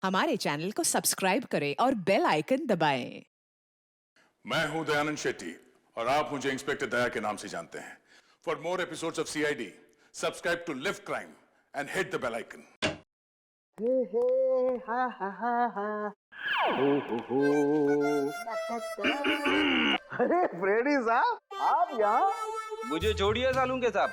हमारे चैनल को सब्सक्राइब करें और बेल आइकन दबाएं। मैं हूं दयानंद शेट्टी और आप मुझे इंस्पेक्टर दया के नाम से जानते हैं। For more episodes of CID, subscribe to lift crime and hit the bell icon. हे हे हा हा हा हा हो अरे फ्रेडी साहब, आप यहाँ? मुझे छोड़िए सालूंके साहब,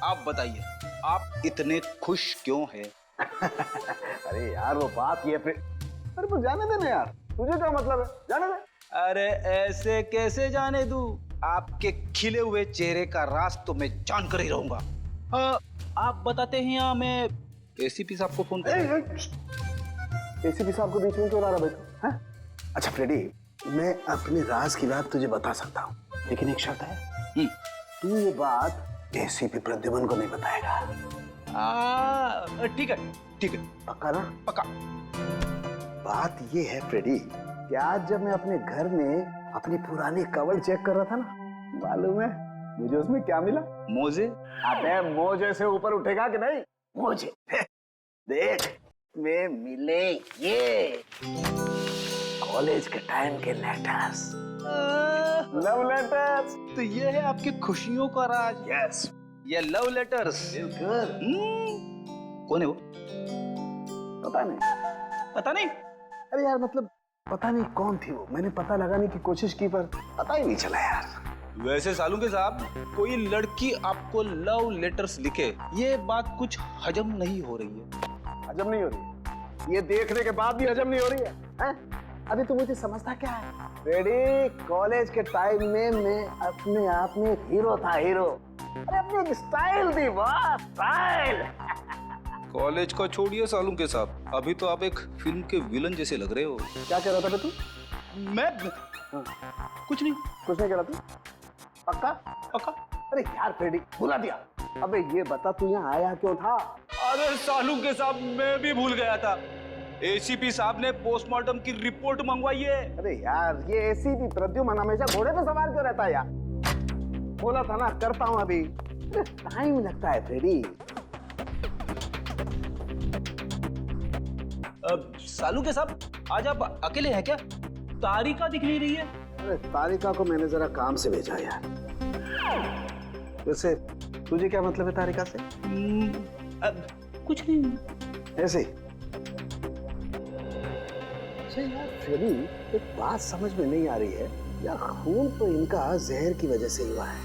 आप बताइए आप इतने खुश क्यों हैं? अरे यार वो बात ये अरे वो जाने दे ना यार, तुझे क्या मतलब है, जाने दे। अरे ऐसे कैसे जाने दूं? आपके खिले हुए चेहरे का राज तो मैं जान कर ही रहूंगा। आप बताते हैं या मैं एसीपी साहब को फोन करूं? एसीपी साहब को बीच में क्यों ला रहा बेटा? अच्छा फ्रेडी, मैं अपने राज की बात तुझे बता सकता हूँ, लेकिन एक शर्त है। तू ये बात एसीपी प्रद्युमन को नहीं बताएगा। ठीक है ठीक है, पक्का ना? पक्का। बात ये है फ्रेडी कि आज जब मैं अपने घर में अपनी पुरानी कवर चेक कर रहा था ना, मालूम है मुझे उसमें क्या मिला? मोजे? अबे मोजे से ऊपर उठेगा कि नहीं? मोजे देख में मिले ये कॉलेज के टाइम के लेटर्स, लव लेटर्स। तो ये है आपकी खुशियों का राज? यस, ये लव लेटर्स। कौन है वो? पता नहीं। पता नहीं? अरे यार मतलब पता नहीं कौन थी वो, मैंने पता लगाने की कोशिश की पर पता ही नहीं चला यार। वैसे सालूंके साहब, कोई लड़की आपको लव लेटर्स लिखे, ये बात कुछ हजम नहीं हो रही है। हजम नहीं हो रही है? ये देखने के बाद भी हजम नहीं हो रही है, हैं? अभी तो मुझे समझता क्या है रेडी, कॉलेज के टाइम में मैं अपने आप में एक हीरो था, हीरो। अरे अपनी एक स्टाइल थी, वाह स्टाइल। कॉलेज को छोड़िए सालूंके साहब, अभी तो आप एक फिल्म के विलन जैसे लग रहे हो। क्या कह रहा था तू? मैं कुछ नहीं कह रहा तू? पक्का? पक्का। अरे यार फ्रेडी, भुला दिया। अबे ये बता तू यहाँ आया क्यों था? अरे सालूंके साहब, मैं भी भूल गया था। एसीपी साहब ने पोस्टमार्टम की रिपोर्ट मंगवाई है। अरे यार ये एसीपी प्रद्युमन हमेशा घोड़े पे सवार क्यों रहता है यार? बोला था ना करता हूँ अभी। टाइम लगता है फ्रेडी। सालूंके साहब, आज आप अकेले हैं क्या? तारिका दिख नहीं रही है। अरे तारिका को मैंने जरा काम से भेजा यार। वैसे तुझे क्या मतलब है तारिका से? कुछ नहीं, ऐसे ही। अच्छा यार फ्रेडी, एक बात समझ में नहीं आ रही है यार, खून तो इनका जहर की वजह से हुआ है,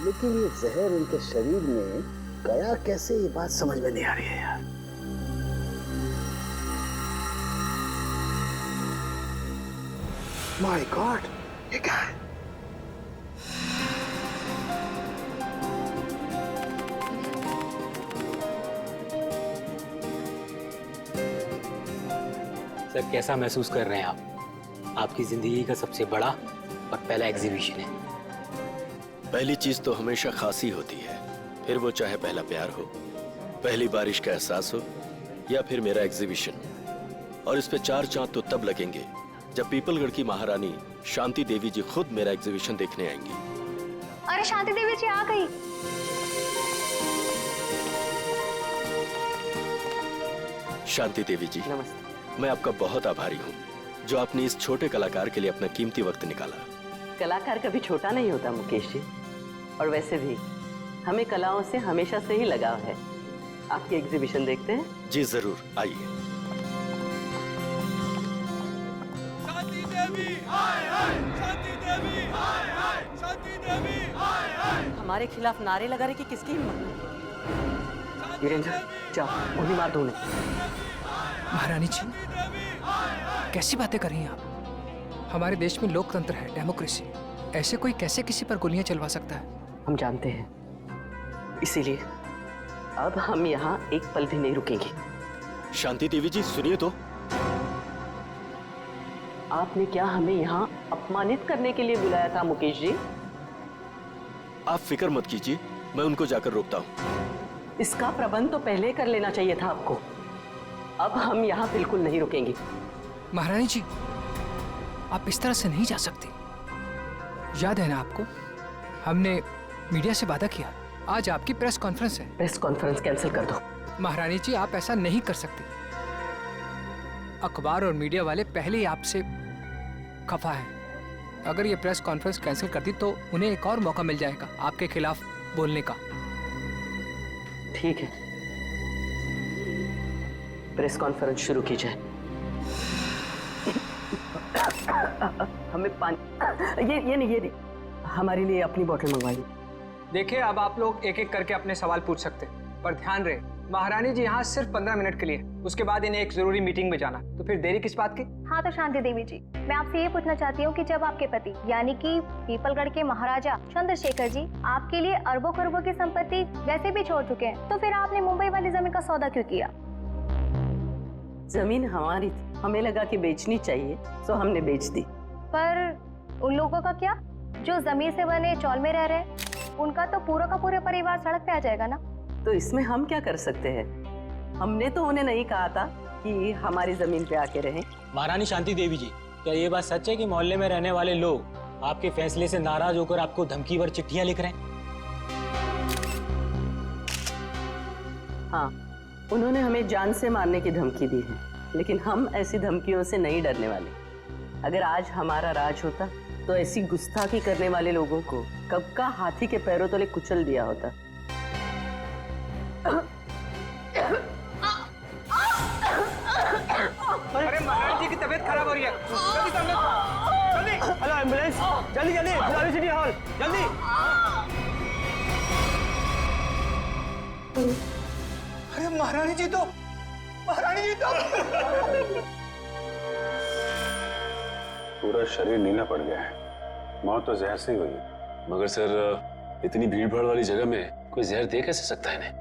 लेकिन ये जहर इनके शरीर में गया कैसे, ये बात समझ में नहीं आ रही है यार। माय गॉड, ये क्या है? सर, कैसा महसूस कर रहे हैं आप? आपकी जिंदगी का सबसे बड़ा और पहला एग्जीबिशन है। पहली चीज तो हमेशा खासी होती है, फिर वो चाहे पहला प्यार हो, पहली बारिश का एहसास हो, या फिर मेरा एग्जीबिशन। और इस पे 4 चांद तो तब लगेंगे जब पीपलगढ़ की महारानी शांति देवी जी खुद मेरा एग्जीबिशन देखने आएंगी। अरे शांति देवी जी आ गई। शांति देवी जी, नमस्ते। मैं आपका बहुत आभारी हूँ जो आपने इस छोटे कलाकार के लिए अपना कीमती वक्त निकाला। कलाकार कभी छोटा नहीं होता मुकेश जी, और वैसे भी हमें कलाओं से हमेशा से ही लगाव है। आपकी एग्जीबिशन देखते हैं? जी जरूर, आइए। शांति देवी हाय हाय, शांति देवी हाय हाय, शांति देवी हाय हाय। हमारे खिलाफ नारे लगा रहे कि किसकी हिम्मत? वीरेंद्र जाओ, उन्हें मार दो उन्हें। महारानी जी, कैसी बातें कर रही हैं आप? हमारे देश में लोकतंत्र है, डेमोक्रेसी। ऐसे कोई कैसे किसी पर गोलियां चलवा सकता है? हम जानते हैं, इसीलिए अब हम यहाँ एक पल भी नहीं रुकेंगे। शांति देवी जी सुनिए तो। आपने क्या हमें यहाँ अपमानित करने के लिए बुलाया था मुकेश जी? आप फिक्र मत कीजिए, मैं उनको जाकर रोकता हूँ। इसका प्रबंध तो पहले कर लेना चाहिए था आपको। अब हम यहाँ बिल्कुल नहीं रुकेंगे। महारानी जी, आप इस तरह से नहीं जा सकती। याद है ना आपको, हमने मीडिया से वादा किया, आज आपकी प्रेस कॉन्फ्रेंस है। प्रेस कॉन्फ्रेंस कैंसिल कर दो। महारानी जी, आप ऐसा नहीं कर सकती। अखबार और मीडिया वाले पहले ही आपसे खफा हैं। अगर ये प्रेस कॉन्फ्रेंस कैंसिल कर दी तो उन्हें एक और मौका मिल जाएगा आपके खिलाफ बोलने का। ठीक है, प्रेस कॉन्फ्रेंस शुरू की जाए। हमें पानी, ये नहीं, हमारे लिए अपनी बोतल मंगवाइए। देखिए, अब आप लोग एक एक करके अपने सवाल पूछ सकते हैं, पर ध्यान रहे महारानी जी यहाँ सिर्फ 15 मिनट के लिए, उसके बाद इन्हें एक जरूरी मीटिंग में जाना, तो फिर देरी किस बात की? हाँ तो शांति देवी जी, मैं आपसे ये पूछना चाहती हूँ कि जब आपके पति यानी कि पीपलगढ़ के महाराजा चंद्रशेखर जी आपके लिए अरबों खरबों की संपत्ति वैसे भी छोड़ चुके हैं, तो फिर आपने मुंबई वाली जमीन का सौदा क्यों किया? जमीन हमारी थी, हमें लगा कि बेचनी चाहिए, तो हमने बेच दी। पर उन लोगों का क्या जो जमीन से बने चौल में रह रहे हैं? उनका तो पूरा का पूरा परिवार सड़क पे आ जाएगा ना। तो इसमें हम क्या कर सकते हैं? हमने तो उन्हें नहीं कहा था कि हमारी जमीन पे आके रहें। महारानी शांति देवी जी, क्या ये बात सच है कि मोहल्ले में रहने वाले लोग आपके फैसले से नाराज होकर आपको धमकीवर चिट्ठियां लिख रहे हैं? हाँ, उन्होंने हमें जान से मारने की धमकी दी है, लेकिन हम ऐसी धमकियों से नहीं डरने वाले। अगर आज हमारा राज होता तो ऐसी गुस्ताखी करने वाले लोगों को कब का हाथी के पैरों तले कुचल दिया होता। अरे महारानी जी की तबीयत खराब हो रही है, जल्दी सामने, जल्दी, हेलो एम्बुलेंस, जल्दी जल्दी, गुलाबी सिटी हॉल, जल्दी। अरे महारानी जी तो पूरा शरीर नीला पड़ गया है, मौत तो जहर से ही हुई है। मगर सर, इतनी भीड़ भाड़ वाली जगह में कोई जहर दे कैसे सकता है इन्हें?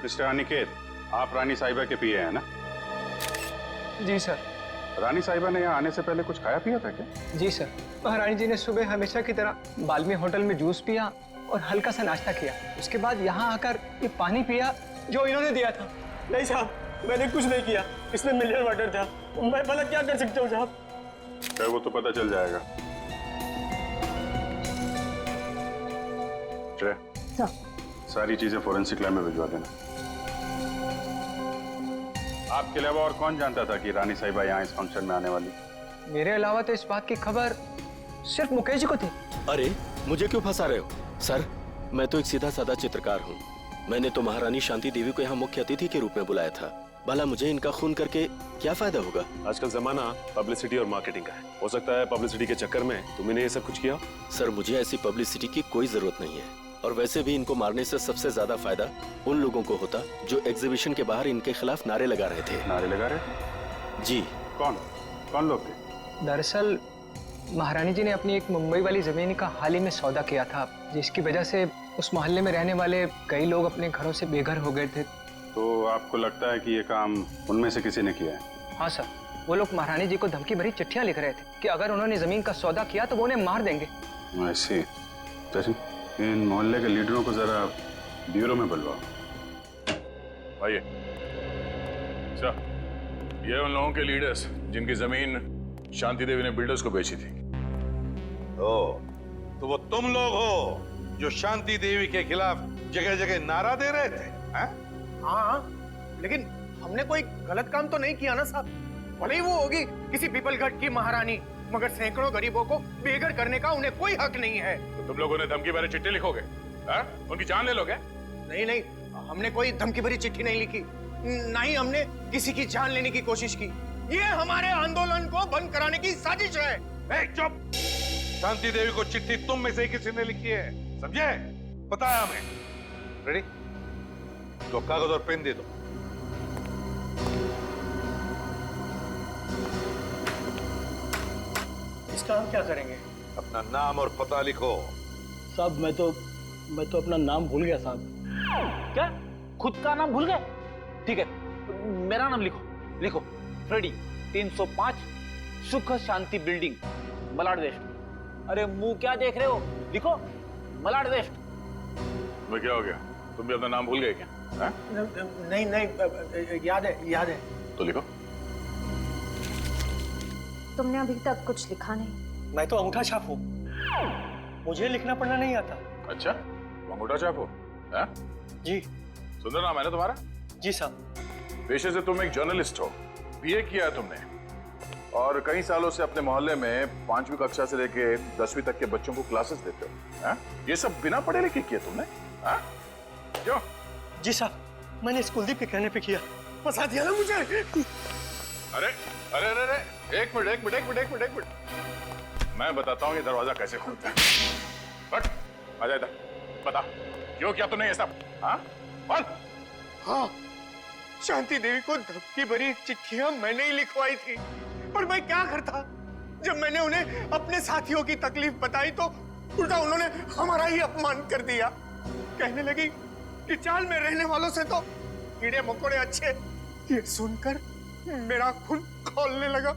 मिस्टर अनिकेत, आप रानी साहिबा के पीए हैं ना? जी सर। रानी साहिबा ने यहाँ आने से पहले कुछ खाया पिया था क्या? जी सर, महारानी जी ने सुबह हमेशा की तरह बाल्मी होटल में जूस पिया और हल्का सा नाश्ता किया, उसके बाद यहाँ आकर ये पानी पिया जो इन्होंने दिया था। नहीं साहब, मैंने कुछ नहीं किया, इसमें मिनरल वाटर था, मैं भला क्या कर सकता हूँ साहब? वो तो पता चल जाएगा। सारी चीजें फोरेंसिक लैब में भिजवा देना। आपके अलावा और कौन जानता था कि रानी साहिबा यहाँ इस फंक्शन में आने वाली? मेरे अलावा तो इस बात की खबर सिर्फ मुकेश जी को थी। अरे, मुझे क्यों फंसा रहे हो? सर, मैं तो एक सीधा साधा चित्रकार हूँ। मैंने तो महारानी शांति देवी को यहाँ मुख्य अतिथि के रूप में बुलाया था। भला मुझे इनका खून करके क्या फायदा होगा? आजकल जमाना पब्लिसिटी और मार्केटिंग का है। हो सकता है पब्लिसिटी के चक्कर में तुमने ये सब कुछ किया। सर, मुझे ऐसी पब्लिसिटी की कोई जरूरत नहीं है, और वैसे भी इनको मारने से सबसे ज्यादा फायदा उन लोगों को होता जो एग्जीबिशन के बाहर इनके खिलाफ नारे लगा रहे थे। नारे लगा रहे? जी। कौन लोग थे? दरअसल महारानी जी ने अपनी एक मुंबई वाली जमीन का हाल ही में सौदा किया था, जिसकी वजह से उस मोहल्ले में रहने वाले कई लोग अपने घरों से बेघर हो गए थे। तो आपको लगता है कि ये काम उनमें से किसी ने किया है? हाँ सर, वो लोग महारानी जी को धमकी भरी चिट्ठियां लिख रहे थे कि अगर उन्होंने जमीन का सौदा किया तो वो उन्हें मार देंगे। ऐसे इन मोहल्ले के लीडरों को जरा ब्यूरो में बुलवाओ। आइए। अच्छा, ये उन लोगों के लीडर्स जिनकी जमीन शांति देवी ने बिल्डर्स को बेची थी। तो वो तुम लोग हो जो शांति देवी के खिलाफ जगह जगह नारा दे रहे थे? हाँ, लेकिन हमने कोई गलत काम तो नहीं किया ना साहब। भले ही वो होगी किसी पीपलगढ़ की महारानी, मगर सैकड़ों गरीबों को बेघर करने का उन्हें कोई हक नहीं है। तो तुम लोगों ने धमकी भरी चिट्ठी लिखोगे? उनकी जान ले लोगे? नहीं, हमने कोई धमकी भरी चिट्ठी नहीं लिखी, ना ही हमने किसी की जान लेने की कोशिश की। ये हमारे आंदोलन को बंद कराने की साजिश है। चुप! शांति देवी को चिट्ठी तुम में से किसी ने लिखी है, समझे? पता है हमें। रेडी? तो कागज और पेन दे दो। इसका हम क्या करेंगे? अपना नाम और पता लिखो। साहब, मैं तो अपना नाम भूल गया साहब। क्या? खुद का नाम भूल गए? ठीक है, मेरा नाम लिखो। फ्रेडी, 305 सुख शांति बिल्डिंग, मलाड वेस्ट। अरे मुंह क्या देख रहे हो? लिखो, मलाड वेस्ट। तुम्हें क्या हो गया? तुम भी अपना नाम भूल गए क्या? नहीं, याद है। तो लिखो। तुमने अभी तक कुछ लिखा नहीं। मैं तो अंगूठा छाप हूँ, मुझे लिखना पढ़ना नहीं आता। अच्छा, तुम अंगूठा छाप हो? जी। सुन रहा मैंने तुम्हारा? जी साहब। पेशे से तुम एक जर्नलिस्ट हो, बीए किया है तुमने, और कई सालों से अपने मोहल्ले में 5वीं कक्षा से लेके 10वीं तक के बच्चों को क्लासेस देते हो। हा? ये सब बिना पढ़े लिखे किया तुमने? हा? क्यों? जी साहब, मैंने इस कुलदीप के कहने पे किया। फंसा दिया ना मुझे। अरे अरे अरे अरे, एक मिनट, मैं बताता हूँ ये दरवाजा कैसे खुलता है। बट आ जा इधर, बता क्यों किया तूने ये सब? हाँ बोल। हाँ, शांति देवी को धमकी भरी चिट्ठियां मैंने ही लिखवाई थी, पर मैं क्या करता? जब मैंने उन्हें अपने साथियों की तकलीफ बताई तो उल्टा उन्होंने हमारा ही अपमान कर दिया। कहने लगी कि चाल में रहने वालों से तो कीड़े मकोड़े अच्छे। ये सुनकर मेरा खून खौलने लगा,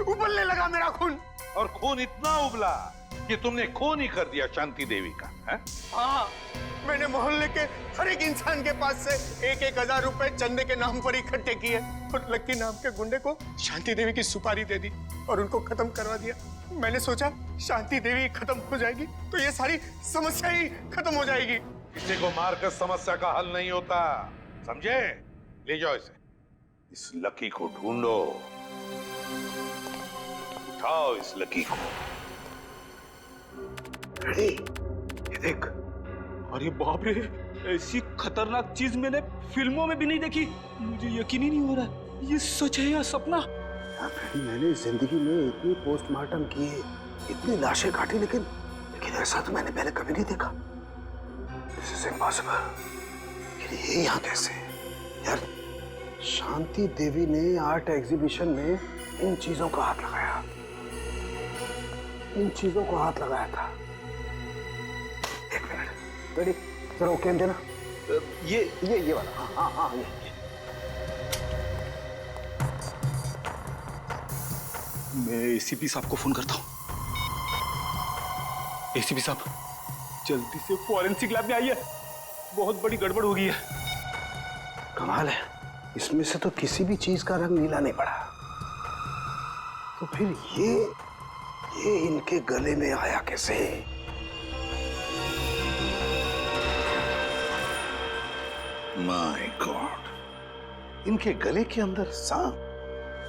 उबलने लगा मेरा खून। और खून इतना उबला कि तुमने खून ही कर दिया शांति देवी का, है? हाँ, मैंने मोहल्ले के हर एक इंसान के पास से 1,000 रुपए चंदे के नाम पर इकट्ठे किए और लक्की नाम के गुंडे को शांति देवी की सुपारी दे दी और उनको खत्म करवा दिया। मैंने सोचा शांति देवी खत्म हो जाएगी तो ये सारी समस्या ही खत्म हो जाएगी। किसी को मारकर समस्या का हल नहीं होता, समझे? ले जाओ इसे, इस लकी को ढूंढो, उठाओ इस लकी को। रेडी, ये देख। अरे बाप रे, ऐसी खतरनाक चीज मैंने फिल्मों में भी नहीं देखी। मुझे यकीन ही नहीं हो रहा ये सच है या सपना। मैंने जिंदगी में इतनी पोस्टमार्टम किए, इतनी लाशें काटी, लेकिन ऐसा तो मैंने पहले कभी नहीं देखा। This is impossible। ये यहाँ कैसे? यार, शांति देवी ने आर्ट एग्जीबिशन में इन चीजों को हाथ लगाया, इन चीजों को हाथ लगाया था। एक मिनट, रेडी, जरा वो कैन देना। ये वाला। हाँ, ये। मैं एसीपी साहब को फोन करता हूँ। एसीपी साहब, जल्दी से फॉरेंसिक लैब में आइए, बहुत बड़ी गड़बड़ हो गई है। कमाल है, इसमें से तो किसी भी चीज का रंग नीला नहीं पड़ा। तो फिर ये इनके गले में आया कैसे? माय गॉड, इनके गले के अंदर सांप।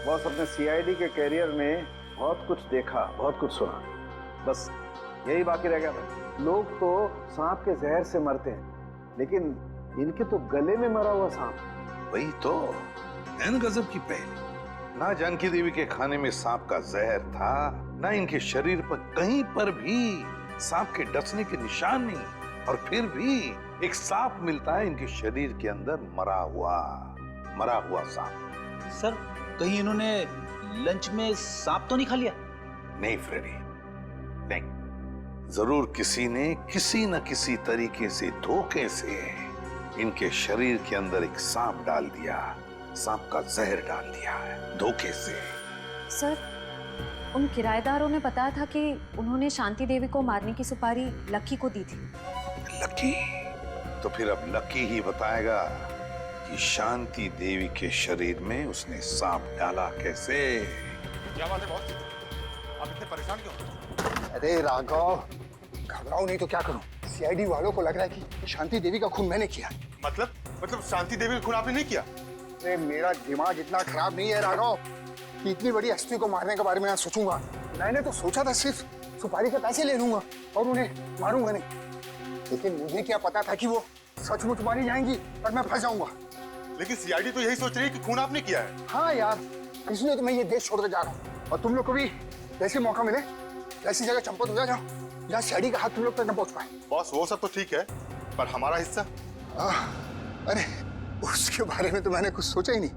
बॉस, अपने सीआईडी के कैरियर में बहुत कुछ देखा, बहुत कुछ सुना, बस यही बाकी रह गया था। लोग तो सांप के जहर से मरते हैं, लेकिन इनके तो गले में मरा हुआ सांप। वही तो एन गजब की पहली। ना जानकी देवी के खाने में सांप का जहर था, ना इनके शरीर पर कहीं पर भी सांप के डसने के निशान नहीं, और फिर भी एक सांप मिलता है इनके शरीर के अंदर, मरा हुआ सांप। सर, कहीं इन्होंने लंच में सांप तो नहीं खा लिया? नहीं फ्रेडी, नहीं। जरूर किसी ने किसी न किसी तरीके से, धोखे से इनके शरीर के अंदर एक सांप डाल दिया, सांप का जहर डाल दिया है, धोखे से। सर, उन किराएदारों ने बताया था कि उन्होंने शांति देवी को मारने की सुपारी लक्की को दी थी। लक्की? तो फिर अब लक्की ही बताएगा कि शांति देवी के शरीर में उसने सांप डाला कैसे। क्या बात है बॉस, आप इतने परेशान क्यों? अरे राघव, घबराओ नहीं तो क्या करूं? सीआईडी वालों को लग रहा है कि शांति देवी का खून मैंने किया। मतलब शांति देवी का खून आपने नहीं किया? अरे मेरा दिमाग इतना खराब नहीं है राघव कि इतनी बड़ी हस्ती को मारने के बारे में सोचूंगा। मैंने तो सोचा था सिर्फ सुपारी के पैसे ले लूंगा और उन्हें मारूंगा नहीं, लेकिन मुझे क्या पता था कि वो सचमुच मारी जाएंगी और मैं फंस जाऊंगा। लेकिन सीआईडी तो यही सोच रही है कि खून आपने किया है। हाँ यार, इसलिए तो मैं ये देश छोड़कर जा रहा हूँ, और तुम लोग को भी जैसे मौका मिले ऐसी जगह चंपत हो जाओ जहाँ सीआईडी का हाथ तुम लोग तक न पहुंच पाए। बॉस, वो सब तो ठीक है, पर हमारा हिस्सा? अरे उसके बारे में तो मैंने कुछ सोचा ही नहीं।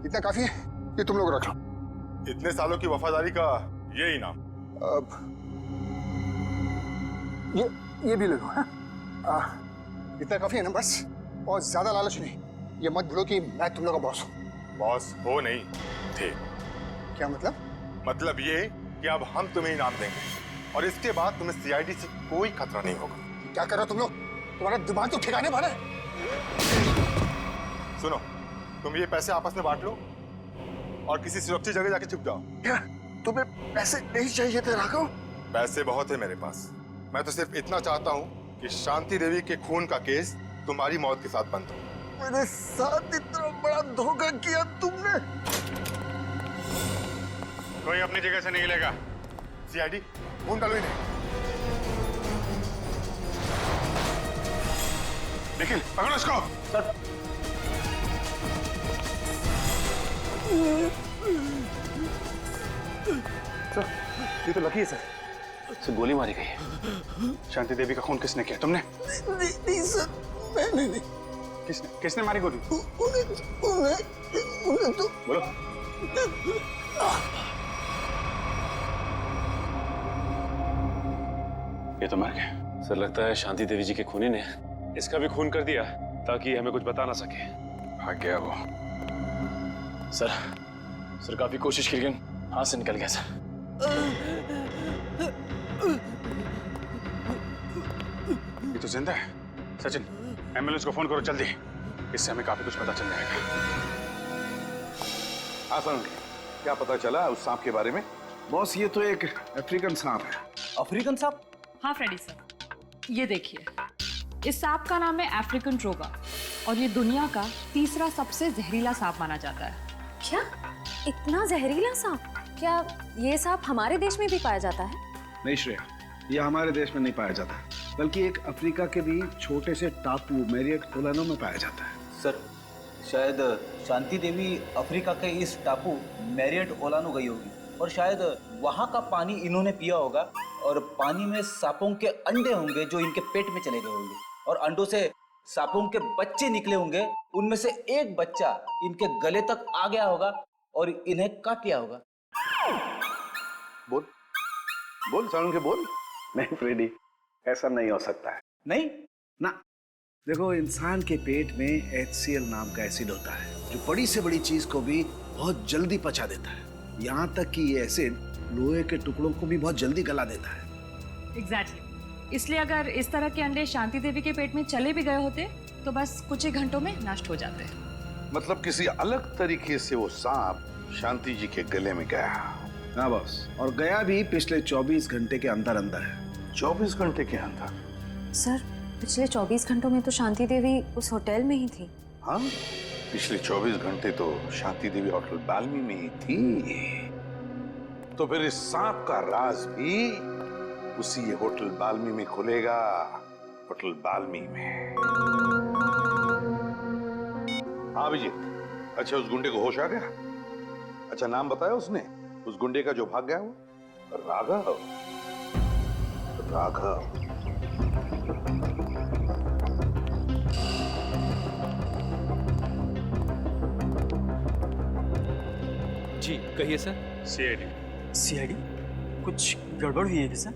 इतना काफी है कि तुम लोग रख लो। इतने सालों की वफादारी का ये इनाम। ये भी ले लो। इतना काफी है ना बस, और ज्यादा लालच नहीं। ये मत भूलो कि मैं तुम लोग का बॉस हूँ। बॉस हो नहीं थे। क्या मतलब? मतलब ये कि अब हम तुम्हें इनाम देंगे और इसके बाद तुम्हें सीआईडी से कोई खतरा नहीं होगा। क्या कर रहे हो तुम लोग? तुम्हारा दिमाग तो ठिकाने भरा है। सुनो, तुम ये पैसे आपस में बांट लो और किसी सुरक्षित जगह जाके छुप जाओ। क्या तुम्हें पैसे नहीं चाहिए थे राघव? पैसे बहुत है मेरे पास। मैं तो सिर्फ इतना चाहता हूँ कि शांति देवी के खून का केस तुम्हारी मौत के साथ बंद हो। मेरे साथ इतना बड़ा धोखा किया तुमने। कोई अपनी जगह से नहीं लेगा। सीआईडी फोन डालो इन्हें। निखिल पकड़ो इसको। सर ये तो लकी है सर। गोली मारी गई है। शांति देवी का खून किसने किया? तुमने? नहीं सर, मैंने नहीं। किसने मारी गोली? उन्हें तो बोलो। ये तो मर गया। सर लगता है शांति देवी जी के खूनी ने इसका भी खून कर दिया ताकि हमें कुछ बता ना सके। भाग गया वो। सर काफी कोशिश की लेकिन हाथ से निकल गया सर। ये तो जिंदा है। सचिन एम्बुलेंस को फोन करो जल्दी, इससे हमें काफी कुछ पता चल जाएगा। आसान क्या पता चला उस सांप के बारे में? बॉस ये तो एक अफ्रीकन सांप है। अफ्रीकन सांप? हाँ फ्रेडी सर, ये देखिए, इस सांप का नाम है अफ्रीकन ट्रोगा और ये दुनिया का तीसरा सबसे जहरीला सांप माना जाता है। क्या इतना जहरीला सांप? क्या ये सांप हमारे देश में भी पाया जाता है? नहीं श्रेया, ये हमारे देश में नहीं पाया जाता, बल्कि एक अफ्रीका के भी छोटे से टापू मैरियट ओलानो में पाया जाता है। सर शायद शांति देवी अफ्रीका के इस टापू मैरियट ओलानो गई होगी और शायद वहाँ का पानी इन्होंने पिया होगा और पानी में सांपों के अंडे होंगे जो इनके पेट में चले गए होंगे और अंडों से सांपों के बच्चे निकले होंगे। उनमें से एक बच्चा इनके गले तक आ गया होगा और इन्हें काट लिया होगा। बोल बोल सारुण के बोल। नहीं फ्रेडी, ऐसा नहीं हो सकता है। नहीं ना, देखो इंसान के पेट में HCl नाम का एसिड होता है जो बड़ी से बड़ी चीज को भी बहुत जल्दी पचा देता है। यहाँ तक कि ये एसिड लोहे के टुकड़ों को भी बहुत जल्दी गला देता है। एग्जैक्टली। इसलिए अगर इस तरह के अंडे शांति देवी के पेट में चले भी गए होते तो बस कुछ ही घंटों में नष्ट हो जाते। मतलब किसी अलग तरीके से वो सांप शांति जी के गले में गया। हाँ बॉस, और गया भी पिछले 24 घंटे के अंदर अंदर है। 24 घंटे के अंदर? सर पिछले 24 घंटों में तो शांति देवी उस होटल में ही थी। हाँ, पिछले 24 घंटे तो शांति देवी होटल बाल्मी में ही थी। तो फिर इस सांप का राज भी उसी होटल बाल्मी में खुलेगा। होटल बाल्मी में। हाँ अभिजीत, अच्छा उस गुंडे को होश आ गया? अच्छा नाम बताया उसने उस गुंडे का जो भाग गया वो? राघव। राघव। जी कहिए सर। सीआईडी कुछ गड़बड़ हुई है क्या सर?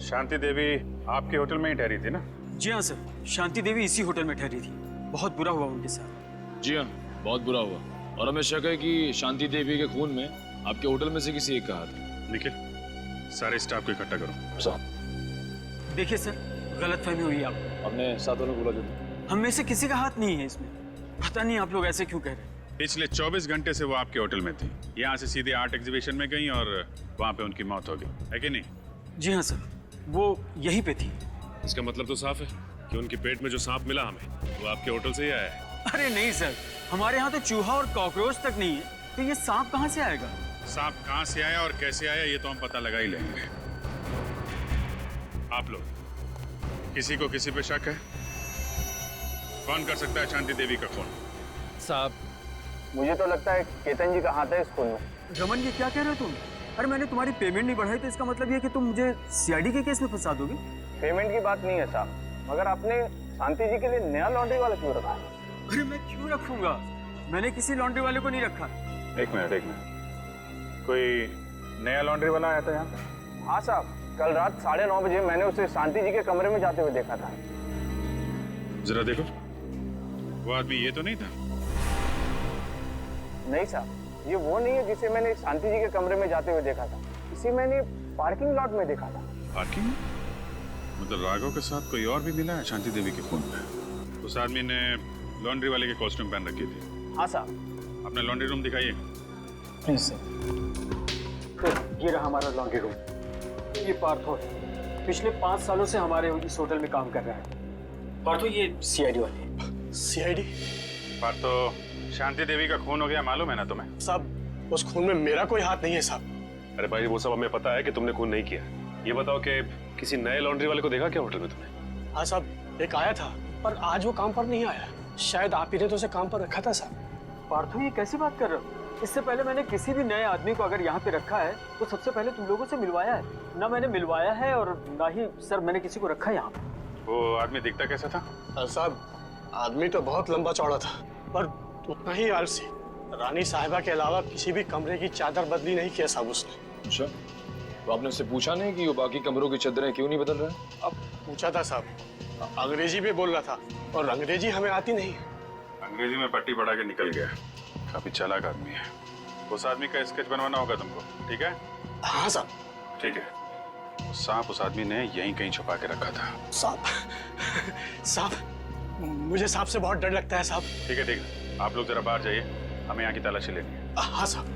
शांति देवी आपके होटल में ही ठहरी थी ना? जी हाँ सर, शांति देवी इसी होटल में ठहरी थी। बहुत बुरा हुआ उनके साथ। जी हाँ, बहुत बुरा हुआ और हमें शक है कि शांति देवी के खून में आपके होटल में से किसी एक का हाथ है। निखिल, सारे स्टाफ को इकट्ठा करो। सर देखिए सर, गलतफहमी हुई आपको। हमने साथ वालों को बोला जो हम में से किसी का हाथ नहीं है इसमें। पता नहीं आप लोग ऐसे क्यों कह रहे हैं। पिछले 24 घंटे से वो आपके होटल में थी। यहाँ से सीधे आर्ट एग्जीबिशन में गई और वहाँ पे उनकी मौत हो गई, है कि नहीं? जी हाँ सर, वो यहीं पे थी। इसका मतलब तो साफ है कि उनके पेट में जो सांप मिला हमें वो आपके होटल से ही आया है। अरे नहीं सर, हमारे यहाँ तो चूहा और कॉकरोच तक नहीं है, तो ये सांप कहाँ से आएगा? सांप कहाँ से आया और कैसे आया ये तो हम पता लगा ही लेंगे। आप लोग किसी को किसी पे शक है? कौन कर सकता है शांति देवी का खून? साहब मुझे तो लगता है केतन जी का हाथ है इस खून में। रमन ये क्या कह रहे हो तुम? अरे मैंने तुम्हारी पेमेंट नहीं बढ़ाई तो इसका मतलब ये कि तुम मुझे सीआईडी के केस में फंसा दोगे? पेमेंट की बात नहीं है साहब, मगर आपने शांति जी के लिए नया लॉन्ड्री वाला क्यों रखा है? अरे मैं क्यों रखूंगा? मैंने किसी लॉन्ड्री वाले को नहीं रखा। एक मिनट, कोई नया लॉन्ड्री वाला आया था यहाँ पे? हाँ साहब, कल रात 9:30 बजे मैंने उसे शांति जी के कमरे में जाते हुए देखा था। जरा देखो, वो आदमी ये तो नहीं था? नहीं साहब, ये वो नहीं है जिसे मैंने शांति जी के कमरे में जाते हुए देखा था। इसे मैंने पार्किंग लॉट में देखा था। पार्किंग? मतलब राघव के साथ कोई और भी मिला है शांति देवी के खून में? उस आदमी ने लॉन्ड्री वाले के कॉस्ट्यूम पहन रखी थी। हाँ साहब। अपना लॉन्ड्री रूम दिखाइए। Please sir. ये रहा हमारा लॉन्ड्री रूम। ये पार्थो है, पिछले 5 सालों से हमारे इस होटल में काम कर रहा है। पार्थो ये सीआईडी वाले। सीआईडी? पर तो शांति देवी का खून हो गया, मालूम है ना तुम्हें? साहब उस खून में मेरा कोई हाथ नहीं है साहब। अरे भाई वो सब हमें पता है कि तुमने खून नहीं किया। ये बताओ कि किसी नए लॉन्ड्री वाले को देखा क्या होटल में तुमने? हाँ साहब, एक आया था पर आज वो काम पर नहीं आया। शायद आप ही ने तो उसे काम पर रखा था साहब। पार्थो ये कैसी बात कर रहे हो? इससे पहले मैंने किसी भी नए आदमी को अगर यहाँ पे रखा है तो सबसे पहले तुम लोगों से मिलवाया है। ना मैंने मिलवाया है और ना ही सर मैंने किसी को रखा है यहाँ पे। वो आदमी दिखता कैसा था? साहब आदमी तो बहुत लंबा चौड़ा था पर उतना ही आलसी। रानी साहिबा के अलावा किसी भी कमरे की चादर बदली नहीं किया साहब उसने। अच्छा, तो आपने उससे पूछा नहीं कि वो बाकी कमरों की चादरें क्यों नहीं बदल रहे? अब पूछा था साहब, अंग्रेजी भी बोल रहा था और अंग्रेजी हमें आती नहीं। अंग्रेजी में पट्टी पढ़ा के निकल गया। काफी चालाक आदमी है। उस आदमी का स्केच बनवाना होगा तुमको, ठीक है? हाँ साहब। ठीक है। वो सांप उस आदमी ने यहीं कहीं छुपा के रखा था। साहब मुझे सांप से बहुत डर लगता है साहब। ठीक है ठीक है, आप लोग जरा बाहर जाइए, हमें यहाँ की तलाशी लेनी है। हाँ साहब।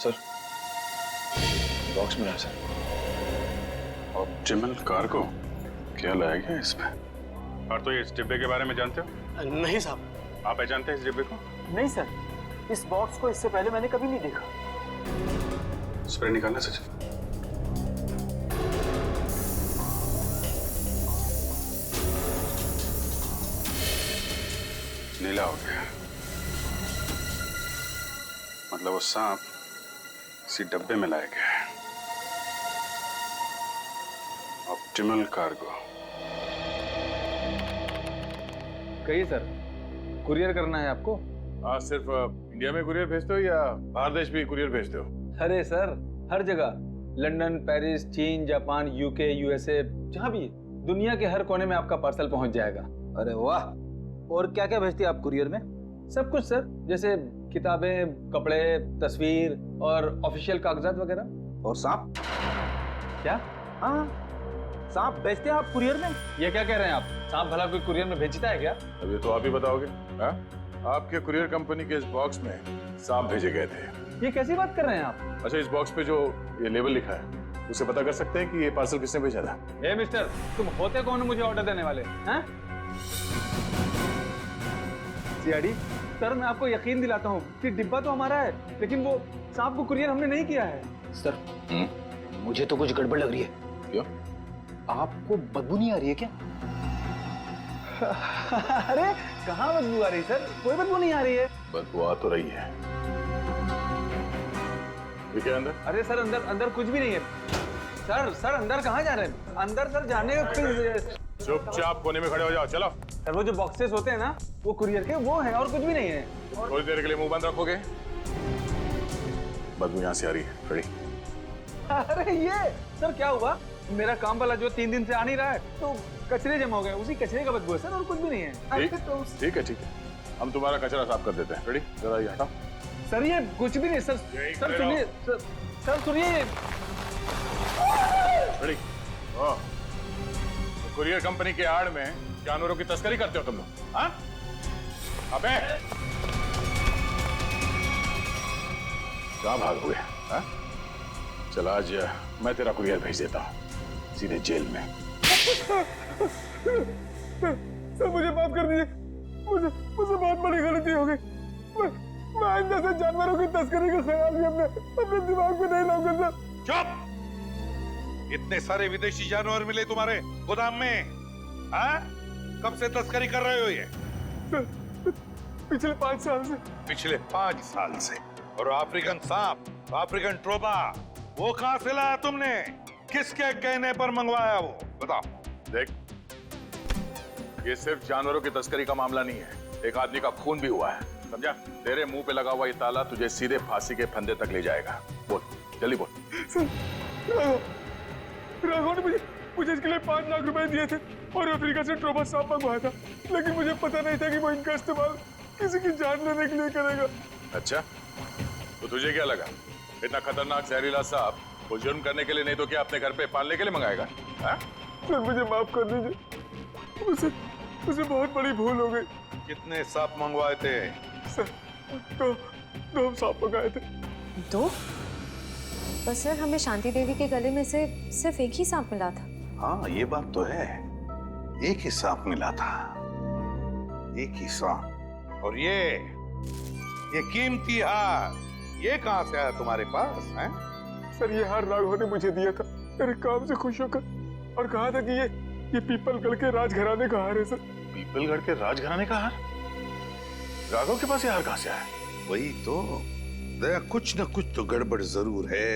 सर बॉक्स में है सर। ऑप्टिमल कार्गो क्या लाया गया इसमें? और तो ये इस डिब्बे के बारे में जानते हो? नहीं साहब। आप पहचानते हैं इस डिब्बे को? नहीं सर, इस बॉक्स को इससे पहले मैंने कभी नहीं देखा। स्प्रे निकालना सचिन। नीला हो गया, मतलब वो सांप इसी डब्बे में लाया गया है। Optimal cargo. कहिए सर, कुरियर करना है आपको? हाँ, सिर्फ इंडिया में कुरियर भेजते हो या बाहर देश भी कुरियर भेजते हो? अरे सर हर जगह, लंदन, पेरिस, चीन, जापान, यूके, यूएसए, जहाँ भी, दुनिया के हर कोने में आपका पार्सल पहुंच जाएगा। अरे वाह, और क्या क्या भेजती है आप कुरियर में? सब कुछ सर, जैसे किताबें, कपड़े, तस्वीर और ऑफिशियल कागजात वगैरह। और सांप? क्या? हाँ, सांप भेजते हैं आप कुरियर में? ये क्या कह रहे हैं आप? सांप भला कोई कुरियर में भेजता है क्या? अब ये तो आप ही बताओगे। हाँ? आपके कुरियर कंपनी के इस बॉक्स में सांप भेजे गए थे। ये कैसी बात कर रहे हैं आप? अच्छा, इस बॉक्स पे जो ये लेबल लिखा है उसे पता कर सकते हैं कि ये पार्सल किसने भेजा था? ए मिस्टर, तुम होते कौन हो मुझे ऑर्डर देने वाले? हैं? सीआईडी सर, मैं आपको यकीन दिलाता हूँ कि डिब्बा तो हमारा है, लेकिन वो सांप को कुरियर हमने नहीं किया है। सर मुझे तो कुछ गड़बड़ लग रही है। क्यों? आपको बदबू नहीं आ रही है क्या? अरे कहाँ बदबू आ रही सर, कोई बदबू नहीं आ रही है। बदबू आ तो रही है। ये क्या अंदर? अरे सर अंदर अंदर कुछ भी नहीं है। सर अंदर कहाँ जा रहे हैं? अंदर सर जाने का। चुपचाप कोने में खड़े हो जाओ, चलो। सर वो जो बॉक्सेस होते हैं ना, वो कुरियर के वो हैं और कुछ भी नहीं है। थोड़ी देर के लिए मुंह बंद रखोगे? बदबू यहाँ से आ रही है। खड़ी। अरे ये सर क्या हुआ? मेरा काम वाला जो 3 दिन से आ नहीं रहा है, तो कचरे जमा हो गए, उसी कचरे का बदबू है सर, और कुछ भी नहीं है। ठीक है, हम तुम्हारा कचरा साफ कर देते हैं। रेडी? जरा ये हटाओ। सर ये कुछ भी नहीं सर। सर सुनिए सर सुनिए। रेडी? कुरियर कंपनी के आड़ में जानवरों की तस्करी करते हो तुम लोग? हाँ? अबे कहाँ भागोगे? हाँ? चल आज मैं तेरा कुरियर भेज देता हूँ सीधे जेल में। सर मुझे माफ कर दीजिए, मुझे बहुत बड़ी गलती हो गई। मैं आइंदा से जानवरों की तस्करी का ख्याल भी अपने दिमाग में नहीं लाऊंगा सर। चुप! इतने सारे विदेशी जानवर मिले तुम्हारे गोदाम में? हाँ? कब से तस्करी कर रहे हो ये? पिछले 5 साल से। पिछले 5 साल से? और अफ्रीकन सांप, अफ्रीकन ट्रोबा, वो कहां से लाया तुमने? किसके कहने पर मंगवाया वो? बताओ। देख, ये सिर्फ जानवरों की तस्करी का मामला नहीं है, एक आदमी का खून भी हुआ है, समझा? तेरे मुंह पे लगा हुआ ये ताला तुझे सीधे फांसी के फंदे तक ले जाएगा। बोल, जल्दी बोल। राघव ने मुझे इसके लिए 5 लाख रुपए दिए थे और अफ्रीका से ट्रोबा सांप मंगवाया था, लेकिन मुझे पता नहीं था कि वो इनका इस्तेमाल किसी की जान लेने के लिए करेगा। अच्छा, तो तुझे क्या लगा इतना खतरनाक जहरीला सांप वो जुर्म करने के लिए नहीं तो क्या अपने घर पे पालने के लिए मंगाएगा? हाँ? सर मुझे माफ कर दीजिए, मुझसे बहुत बड़ी भूल हो गई। कितने सांप मंगवाए थे? सर दो सांप मंगाए थे। दो? पर सर हमें शांति देवी के गले में से सिर्फ एक ही सांप मिला था। हाँ ये बात तो है, एक ही सांप मिला था, एक ही सांप। और ये कीमती हार ये कहां से आया तुम्हारे पास है? सर ये हार राघव ने मुझे दिया था मेरे काम से खुश होकर और कहा था कि ये पीपलगढ़ के राजघराने का हार है सर। पीपलगढ़ के राजघराने का हार? राघव के पास ये हार कहां से आया? वही तो दया, कुछ न कुछ तो गड़बड़ जरूर है,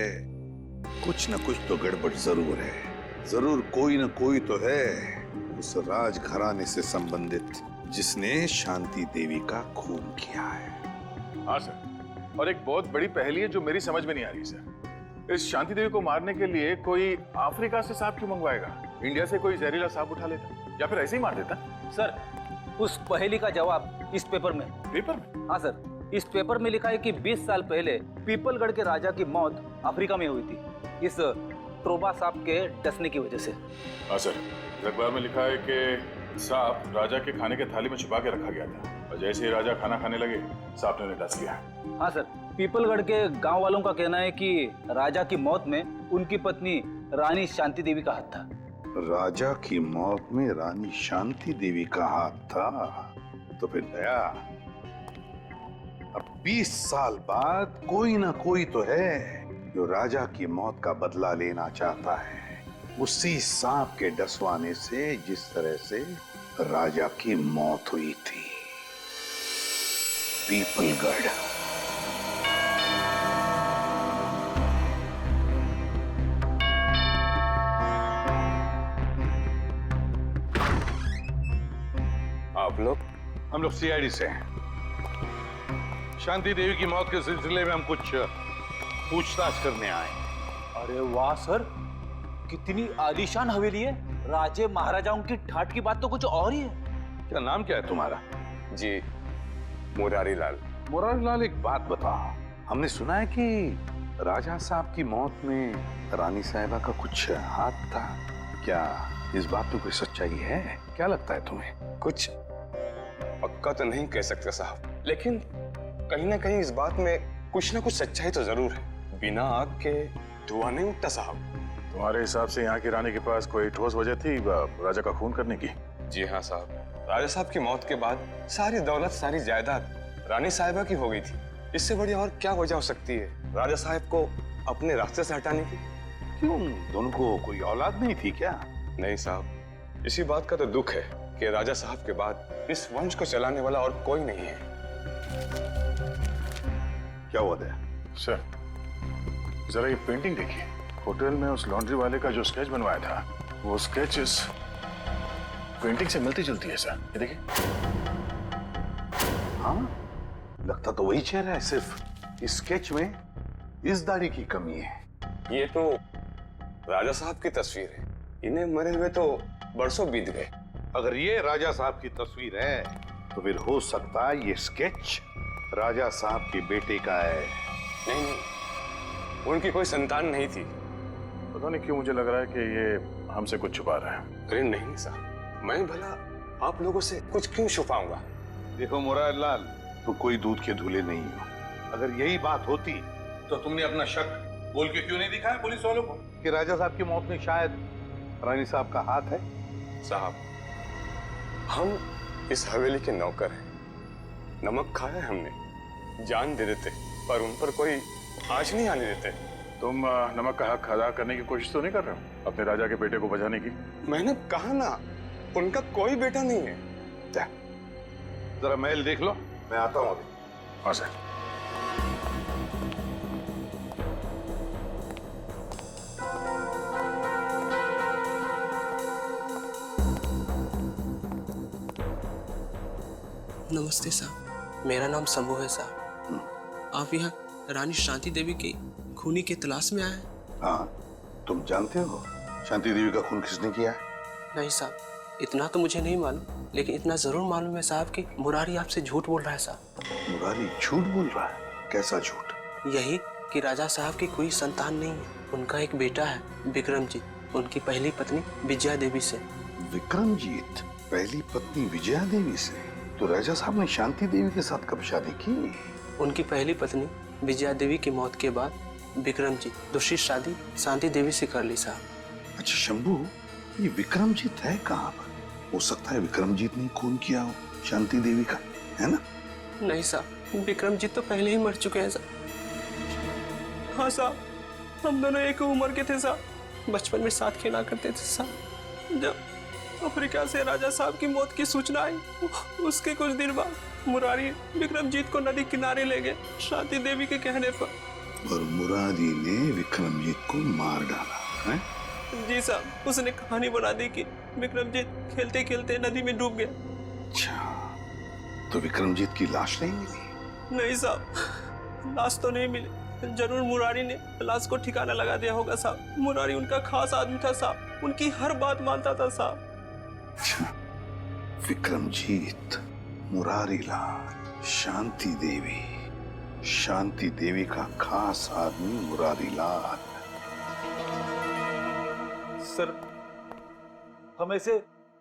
कुछ न कुछ तो गड़बड़ जरूर है, जरूर कोई न कोई तो है उस राजघराने से संबंधित जिसने शांति देवी का खून किया है। हाँ सर, और एक बहुत बड़ी पहेली है जो मेरी समझ में नहीं आ रही सर। इस शांति देवी को मारने के लिए कोई अफ्रीका से सांप क्यों मंगवाएगा? इंडिया से कोई जहरीला सांप उठा लेता या फिर ऐसे ही मार देता। सर उस पहेली का जवाब इस पेपर में। पेपर में? हाँ सर, इस पेपर में लिखा है कि 20 साल पहले पीपलगढ़ के राजा की मौत अफ्रीका में हुई थी इस ट्रोबा सांप के डसने की वजह से। हाँ सर, अखबार में लिखा है कि सांप राजा के खाने के थाली में छुपा के रखा गया था और जैसे ही राजा खाना खाने लगे सांप ने उन्हें डस लिया। हाँ सर, पीपलगढ़ के गांव वालों का कहना है कि राजा की मौत में उनकी पत्नी रानी शांति देवी का हाथ था। राजा की मौत में रानी शांति देवी का हाथ था? तो फिर दया, अब 20 साल बाद कोई ना कोई तो है जो राजा की मौत का बदला लेना चाहता है उसी सांप के डसवाने से जिस तरह से राजा की मौत हुई थी। पीपलगढ़। आप लोग? हम लोग सीआईडी से हैं। शांति देवी की मौत के सिलसिले में हम कुछ पूछताछ करने आए। अरे वाह सर, कितनी आलीशान हवेली है। राजे महाराजाओं की ठाट की बात तो कुछ और ही है। क्या नाम क्या है तुम्हारा? जी मुरारी लाल। मुरारी लाल, एक बात बताओ, हमने सुना है कि राजा साहब की मौत में रानी साहिबा का कुछ हाथ था, क्या इस बात में कोई सच्चाई है? क्या लगता है तुम्हें? कुछ पक्का तो नहीं कह सकते साहब, लेकिन कहीं ना कहीं इस बात में कुछ ना कुछ सच्चाई तो जरूर है। बिना आग के धुआं नहीं उठता साहब। तुम्हारे हिसाब से यहाँ की रानी के पास कोई ठोस वजह थी राजा का खून करने की? जी हाँ साहब, राजा साहब की मौत के बाद सारी दौलत सारी जायदाद रानी साहिबा की हो गई थी। इससे बड़ी और क्या वजह हो सकती है राजा साहब को अपने रास्ते से हटाने की? क्यों, दोनों को कोई औलाद नहीं थी क्या? नहीं साहब, इसी बात का तो दुख है कि राजा साहब के बाद इस वंश को चलाने वाला और कोई नहीं है। क्या हुआ था? सर जरा ये पेंटिंग देखिए, होटल में उस लॉन्ड्री वाले का जो स्केच बनवाया था वो स्केच इस पेंटिंग से मिलती जुलती है सर। ये देखिए। हाँ, लगता तो वही चेहरा है, सिर्फ इस स्केच में इस दाढ़ी की कमी है। ये तो राजा साहब की तस्वीर है, इन्हें मरे हुए तो बरसों बीत गए। अगर ये राजा साहब की तस्वीर है तो फिर हो सकता है ये स्केच राजा साहब के बेटे का है। नहीं नहीं, उनकी कोई संतान नहीं थी। पता नहीं क्यों मुझे लग रहा है कि ये हमसे कुछ छुपा रहा है। अरे नहीं साहब, मैं भला आप लोगों से कुछ क्यों छुपाऊंगा? देखो मुरारी लाल, तुम कोई दूध के धुले नहीं हो। अगर यही बात होती तो तुमने अपना शक बोल के क्यों नहीं दिखाया पुलिस वालों को कि राजा साहब की मौत में शायद रानी साहब का हाथ है? साहब, हम इस हवेली के नौकर हैं। नमक खाया हमने, जान दे देते, पर उन पर कोई आंच नहीं आने देते। तुम नमक का हक अदा करने की कोशिश तो नहीं कर रहे हो अपने राजा के बेटे को बचाने की? मैंने कहा ना, उनका कोई बेटा नहीं है। जरा महल देख लो, मैं आता हूं अभी। हाँ सर। नमस्ते साहब, मेरा नाम शंभू है साहब। आप यहाँ रानी शांति देवी की खूनी की तलाश में आए हैं? हाँ, तुम जानते हो शांति देवी का खून किसने किया है? नहीं साहब, इतना तो मुझे नहीं मालूम। लेकिन इतना जरूर मालूम है साहब कि मुरारी आपसे झूठ बोल रहा है साहब। मुरारी झूठ बोल रहा है? कैसा झूठ? यही कि राजा साहब की कोई संतान नहीं है। उनका एक बेटा है विक्रमजीत, उनकी पहली पत्नी विजया देवी से। विक्रमजीत पहली पत्नी विजया देवी से? तो राजा साहब ने शांति देवी के साथ कब शादी की? उनकी पहली पत्नी विजया देवी की मौत के बाद विक्रमजीत दूसरी शादी शांति देवी से कर ली साहब। अच्छा शंभू, ये विक्रमजीत है कहाँ पर? हो सकता है विक्रमजीत ने खून किया हो शांति देवी का, है ना? नहीं साहब, विक्रमजीत तो पहले ही मर चुके हैं साहब। हाँ साहब, हम दोनों एक उम्र के थे साहब, बचपन में साथ खेला करते थे साहब। जब अफ्रीका से राजा साहब की मौत की सूचना आई, उसके कुछ दिन बाद मुरारी विक्रमजीत को नदी किनारे ले गए शांति देवी के कहने पर। और मुरारी ने विक्रमजीत को मार डाला है? जी साहब, उसने कहानी बना दी कि विक्रमजीत खेलते खेलते नदी में डूब गया। अच्छा, तो विक्रमजीत की लाश नहीं मिली? नहीं साहब, लाश तो नहीं मिली। जरूर मुरारी ने लाश को ठिकाना लगा दिया होगा साहब। मुरारी उनका खास आदमी था साहब, उनकी हर बात मानता था साहब। अच्छा, विक्रमजीत, मुरारी लाल, शांति देवी का खास आदमी मुरारी लाल। सर, हम ऐसे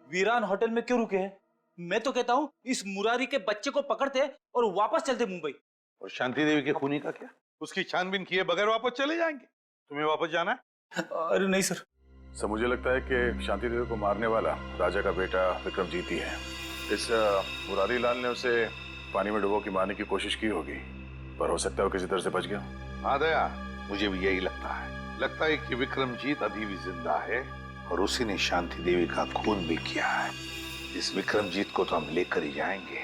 वीरान होटल में क्यों रुके हैं? मैं तो कहता हूँ इस मुरारी के बच्चे को पकड़ते और वापस चलते मुंबई। और शांति देवी के खूनी का क्या? उसकी छानबीन किए बगैर वापस चले जाएंगे? तुम्हें वापस जाना है? अरे नहीं सर। सर, मुझे लगता है कि शांति देवी को मारने वाला राजा का बेटा विक्रमजीत ही है। इस मुरारी लाल ने उसे पानी में डुबो के मारने की कोशिश की होगी, पर हो सकता है वो किसी तरह से बच गया। हाँ दया, मुझे भी यही लगता है। लगता है कि विक्रमजीत अभी भी जिंदा है और उसी ने शांति देवी का खून भी किया है। इस विक्रमजीत को तो हम लेकर ही जाएंगे।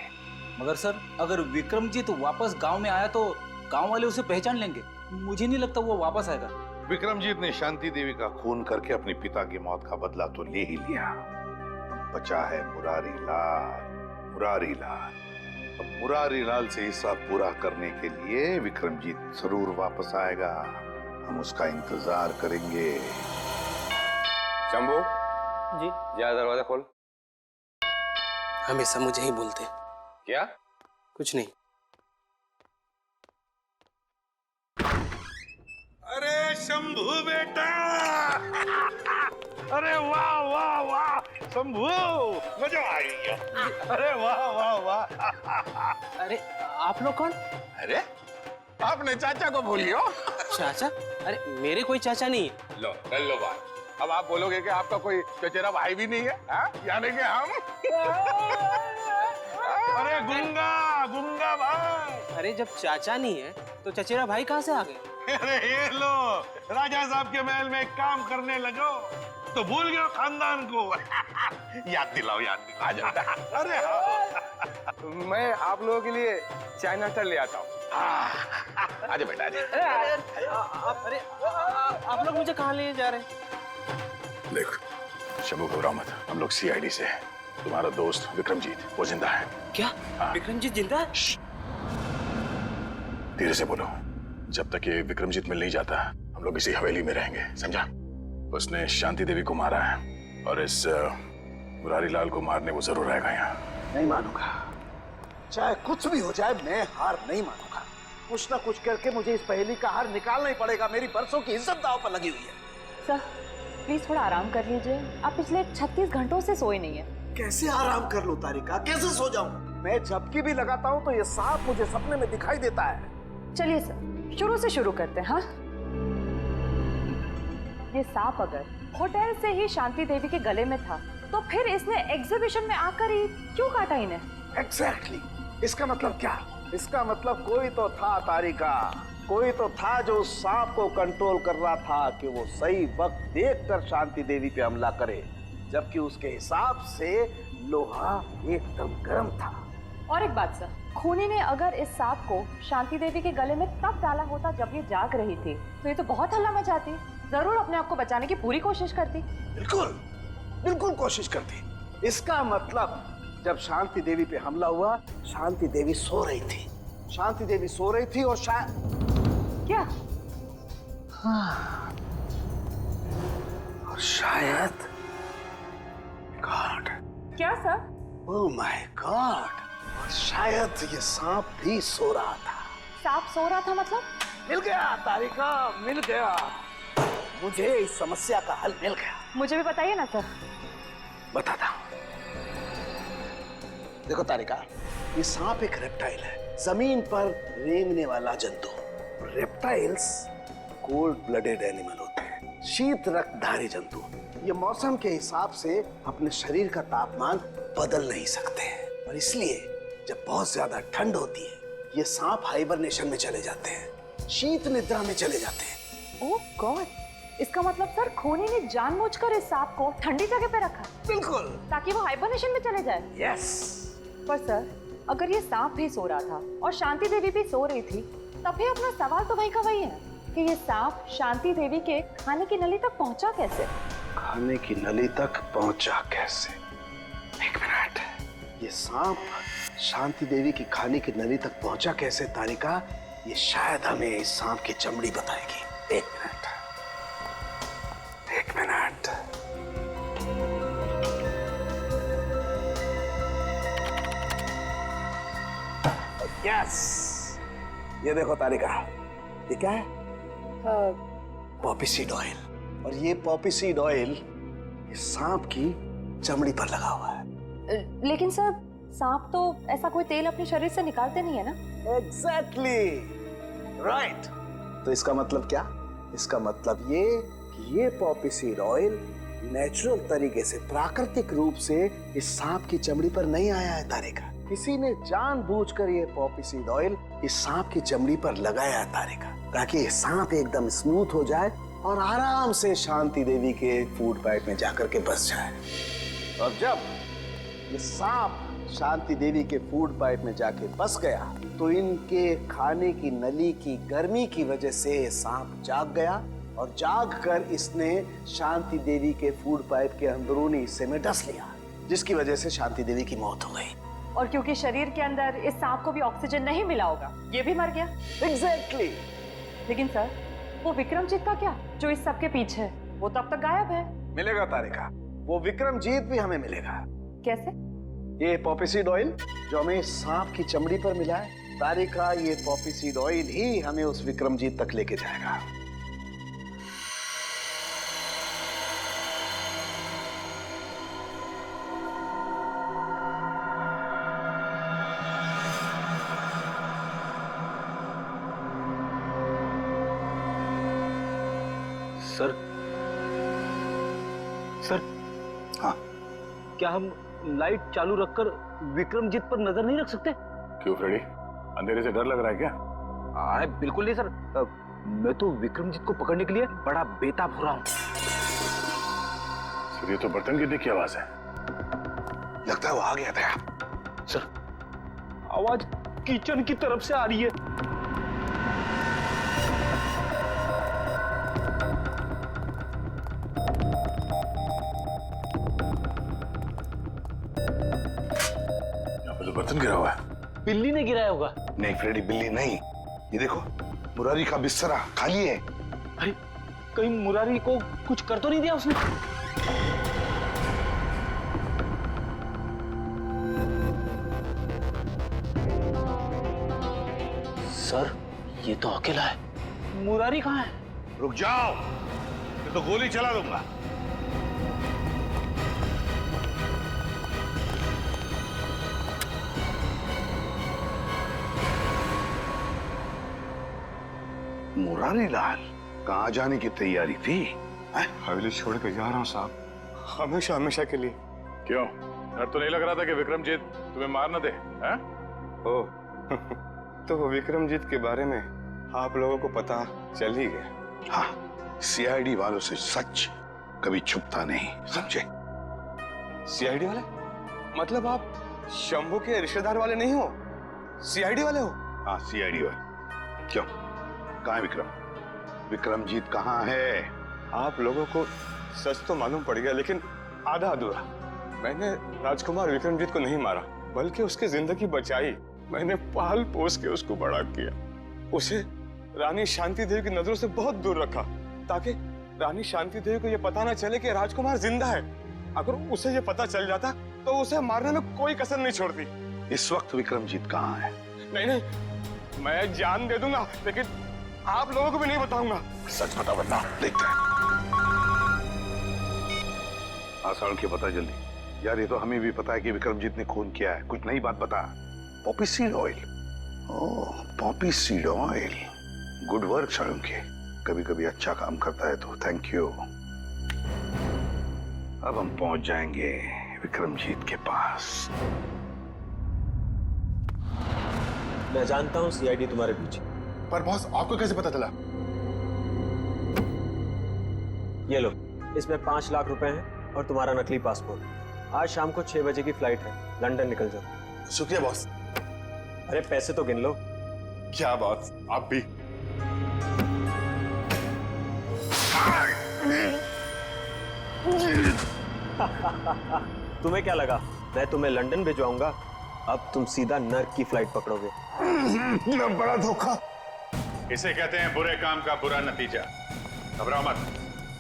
मगर सर, अगर विक्रमजीत वापस गांव में आया तो गांव वाले उसे पहचान लेंगे। मुझे नहीं लगता वो वापस आएगा। विक्रमजीत ने शांति देवी का खून करके अपने पिता की मौत का बदला तो ले ही लिया। बचा है मुरारी लाल। अब मुरारी लाल से हिसाब पूरा करने के लिए विक्रमजीत जरूर वापस आएगा। हम उसका इंतजार करेंगे। शंभू जी, जा दरवाजा खोल। हमेशा मुझे ही बोलते। क्या? कुछ नहीं। अरे शंभू बेटा! अरे वाह वाह वाह शंभू, मजा आ गया। अरे वाह वाह वाह। अरे आप लोग कौन? अरे आपने चाचा को भूलियो। चाचा? अरे मेरे कोई चाचा नहीं है। लो कर लो बात। अब आप बोलोगे कि आपका कोई चचेरा भाई भी नहीं है, यानी कि हम। अरे गुंगा भाई। अरे जब चाचा नहीं है तो चचेरा भाई कहाँ से आ गए? अरे ये लो, राजा साहब के महल में काम करने लगो तो भूल गए खानदान को। याद दिलाओ। आ जाता। अरे मैं आप लोगों के लिए चाय नाश्ता ले आता हूँ। आजा बेटा आजा। अरे आप लोग मुझे कहाँ ले जा रहे हैं? देख शंभू, घबराओ मत, हम लोग सीआईडी से हैं। तुम्हारा दोस्त विक्रमजीत वो जिंदा है। क्या? विक्रमजीत जिंदा है? धीरे से बोलो। जब तक ये विक्रमजीत मिल नहीं जाता हम लोग इसी हवेली में रहेंगे, समझा? उसने शांति देवी को मारा है और इस मुरारी लाल को मारने वो जरूर आएगा यहाँ। नहीं मानूंगा, चाहे कुछ भी हो जाए मैं हार नहीं मानूंगा। कुछ ना कुछ करके मुझे इस पहेली का हार निकालना ही पड़ेगा। मेरी बरसों की इज्जत दांव पर लगी हुई है। सर प्लीज थोड़ा आराम कर लीजिए। आप पिछले 36 घंटों से सोए नहीं है। कैसे आराम कर लूं तारिका, कैसे सो जाऊं? मैं झपकी भी लगाता हूं तो ये सांप मुझे सपने में दिखाई देता है। चलिए सर, शुरू से शुरू करते हैं। हाँ, ये सांप अगर होटल से ही शांति देवी के गले में था तो फिर इसने एग्जीबिशन में आकर ही क्यों काटा इन्हें? एग्जैक्टली। इसका मतलब क्या? इसका मतलब कोई तो था तारिका, कोई तो था जो उस सांप को कंट्रोल कर रहा था कि वो सही वक्त देखकर शांति देवी पे हमला करे, जबकि उसके हिसाब से लोहा एकदम गर्म था। और एक बात सर, खूनी ने अगर इस सांप को शांति देवी के गले में तब डाला होता जब ये जाग रही थी तो ये तो बहुत हल्ला मचाती, जरूर अपने आप को बचाने की पूरी कोशिश करती। बिल्कुल कोशिश करती। इसका मतलब जब शांति देवी पे हमला हुआ, शांति देवी सो रही थी। शांति देवी सो रही थी और क्या? हाँ, और शायद गॉड। क्या सर? ओह माय गॉड, शायद ये सांप भी सो रहा था। सांप सो रहा था मतलब? मिल गया तारिका, मिल गया। मुझे इस समस्या का हल मिल गया। मुझे भी बताइए ना सर। बताता हूं। देखो तारिका, ये सांप एक रेप्टाइल है, जमीन पर रेंगने वाला जंतु। रेप्टाइल्स कोल्ड ब्लडेड एनिमल होते हैं, शीत रक्तधारी जंतु। ये मौसम के हिसाब से अपने शरीर का तापमान बदल नहीं सकते हैं, और इसलिए जब बहुत ज्यादा ठंड होती है ये सांप हाइबरनेशन में चले जाते हैं, शीत निद्रा में चले जाते हैं। ओह गॉड, इसका मतलब सर खूनी ने जानबूझकर इस सांप को ठंडी जगह पे रखा। बिल्कुल, ताकि वो हाइबरनेशन में चले जाए। यस। पर सर, अगर ये सांप भी सो रहा था और शांति देवी भी सो रही थी, तब भी अपना सवाल तो वही का वही है कि ये सांप शांति देवी के खाने की नली तक पहुंचा कैसे? खाने की नली तक पहुंचा कैसे? एक मिनट, ये सांप शांति देवी की खाने की नली तक पहुंचा कैसे तारिका? ये शायद हमें इस सांप की चमड़ी बताएगी। एक मिनट, एक मिनट। यस, ये देखो तारिका, ये क्या है? Poppy seed oil. और ये पॉपी सीड ऑयल इस सांप की चमड़ी पर लगा हुआ है। लेकिन सर, सांप तो ऐसा कोई तेल अपने शरीर से निकालते नहीं है ना? Exactly right. तो इसका मतलब क्या? इसका मतलब ये कि ये पॉपी सीड ऑयल नेचुरल तरीके से, प्राकृतिक रूप से इस सांप की चमड़ी पर नहीं आया है तारिका। किसी ने जानबूझकर ये पॉपी सीड ऑयल इस सांप की चमड़ी पर लगाया है तारिका, ताकि ये सांप एकदम स्मूथ हो जाए और आराम से शांति देवी के फूड पाइप में जाकर के बस जाए। और जब ये सांप शांति देवी के फूड पाइप में जाके बस गया तो इनके खाने की नली की गर्मी की वजह से ये सांप जाग गया, और जाग कर इसने शांति देवी के फूड पाइप के अंदरूनी हिस्से में डस लिया, जिसकी वजह से शांति देवी की मौत हो गई। और क्योंकि शरीर के अंदर इस सांप को भी ऑक्सीजन नहीं मिला होगा, ये भी मर गया। एग्जैक्टली। लेकिन सर, वो विक्रमजीत का क्या, जो इस सब के पीछे है? वो तब तक गायब है। मिलेगा तारिका, वो विक्रमजीत भी हमें मिलेगा। कैसे? ये पॉपी सीड ऑयल जो हमें सांप की चमड़ी पर मिला है तारिका, ये पॉपी सीड ऑयल ही हमें उस विक्रमजीत तक लेके जाएगा। सर, सर, हाँ, क्या हम लाइट चालू रखकर विक्रमजीत पर नजर नहीं रख सकते? क्यों फ्रेडी, अंधेरे से डर लग रहा है क्या? बिल्कुल नहीं सर, मैं तो विक्रमजीत को पकड़ने के लिए बड़ा बेताब हो रहा हूँ। सर, ये तो बर्तन गिरने की आवाज है। लगता है वो आ गया था। सर, आवाज किचन की तरफ से आ रही है। बर्तन गिरा हुआ है। बिल्ली ने गिराया होगा। नहीं फ्रेडी, बिल्ली नहीं। ये देखो, मुरारी का बिस्तरा खाली है। अरे, कहीं मुरारी को कुछ कर तो नहीं दिया उसने? सर, ये तो अकेला है। मुरारी कहाँ है? रुक जाओ, मैं तो गोली चला दूंगा। मुरारी लाल कहाँ जाने की तैयारी थी? हवेली छोड़ कर जा रहा हूँ साहब, हमेशा हमेशा के लिए। क्यों, डर तो नहीं लग रहा था कि विक्रमजीत तुम्हें मार न दे? हैं? ओह, तो विक्रमजीत के बारे में आप लोगों को पता चल ही गया। हाँ, सीआईडी वालों से सच कभी छुपता नहीं, समझे? सीआईडी वाले? मतलब आप शंभू के रिश्तेदार वाले नहीं हो, सीआईडी वाले हो? हाँ, सीआईडी वाले। क्यों, कहाँ है विक्रम? विक्रमजीत कहाँ है? आप लोगों को सच तो मालूम पड़ गया, लेकिन आधा अधूरा। मैंने राजकुमार विक्रमजीत को नहीं मारा, बल्कि उसकी जिंदगी बचाई। मैंने पाल पोस के उसको बड़ा किया, उसे रानी शांति देवी की नजरों से बहुत दूर रखा, ताकि रानी शांति देवी को यह पता ना चले कि राजकुमार जिंदा है। अगर उसे यह पता चल जाता तो उसे मारने में कोई कसर नहीं छोड़ती। इस वक्त विक्रमजीत कहाँ है? नहीं नहीं, मैं जान दे दूंगा, लेकिन आप लोगों को भी नहीं बताऊंगा। सच बता वरना देखते हैं। आसान के बता जल्दी। यार ये तो हमें भी पता है कि विक्रमजीत ने खून किया है, कुछ नई बात बता। Poppy seed oil. Oh, poppy seed oil. Good work Salunkhe, कभी कभी अच्छा काम करता है तो थैंक यू। अब हम पहुंच जाएंगे विक्रमजीत के पास। मैं जानता हूँ सीआईडी तुम्हारे पीछे। पर बॉस आपको कैसे पता चला? ये लो, इसमें 5 लाख रुपए हैं और तुम्हारा नकली पासपोर्ट। आज शाम को 6 बजे की फ्लाइट है, लंदन निकल जाओ। शुक्रिया बॉस। अरे पैसे तो गिन लो। क्या बॉस, आप भी। तुम्हें क्या लगा मैं तुम्हें लंदन भिजवाऊंगा? अब तुम सीधा नर्क की फ्लाइट पकड़ोगे। बड़ा धोखा। इसे कहते हैं बुरे काम का बुरा नतीजा। घबराओ मत,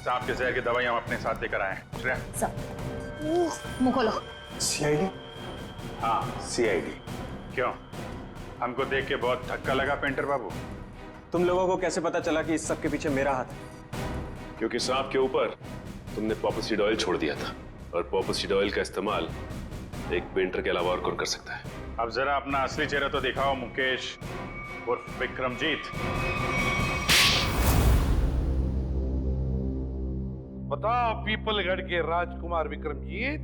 सांप के जहर की दवाई हम अपने साथ लेकर आए हैं। श्रेया, मुंह खोलो। सीआईडी? हाँ सीआईडी। क्यों, हमको देख के बहुत धक्का लगा पेंटर बाबू? तुम लोगों को कैसे पता चला कि इस सब के पीछे मेरा हाथ है? क्योंकि सांप के ऊपर तुमने पॉपी सीड ऑयल छोड़ दिया था, और पॉपी सीड ऑयल का इस्तेमाल एक पेंटर के अलावा और कौन कर सकता है? अब जरा अपना असली चेहरा तो दिखाओ मुकेश उर्फ विक्रमजीत। बताओ पीपलगढ़ के राजकुमार विक्रमजीत,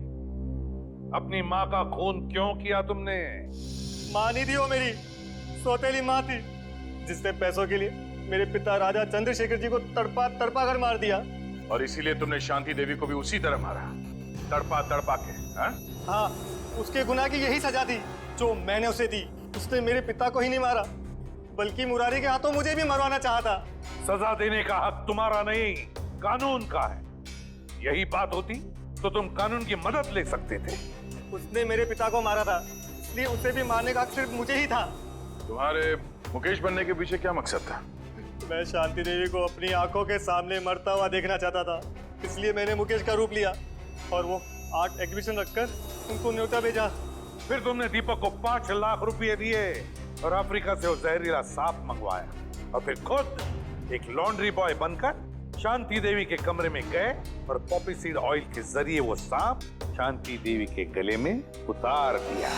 अपनी माँ का खून क्यों किया तुमने? माँ नहीं थी वो, मेरी सौतेली माँ थी, जिसने पैसों के लिए मेरे पिता राजा चंद्रशेखर जी को तड़पा तड़पा कर मार दिया। और इसीलिए तुमने शांति देवी को भी उसी तरह मारा, तड़पा तड़पा के? हाँ, उसके गुनाह की यही सजा थी जो मैंने उसे दी। उसने मेरे पिता को ही नहीं मारा, बल्कि मुरारी के हाथों मुझे भी मरवाना चाहा था। सजा देने का हक तुम्हारा नहीं, कानून का है। यही बात होती तो तुम कानून की मदद ले सकते थे। उसने मेरे पिता को मारा था, इसलिए उसे भी मारने का हक सिर्फ मुझे ही था। तुम्हारे मुकेश बनने के पीछे क्या मकसद था? मैं शांति देवी को अपनी आंखों के सामने मरता हुआ देखना चाहता था, इसलिए मैंने मुकेश का रूप लिया और वो आर्ट एग्जीबिशन रखकर उनको न्योता भेजा। फिर तुमने दीपक को 5 लाख रुपए दिए और अफ्रीका से वो जहरीला सांप मंगवाया, और फिर खुद एक लॉन्ड्री बॉय बनकर शांति देवी के कमरे में गए और पॉपी सीड ऑयल के जरिए वो सांप शांति देवी के गले में उतार दिया।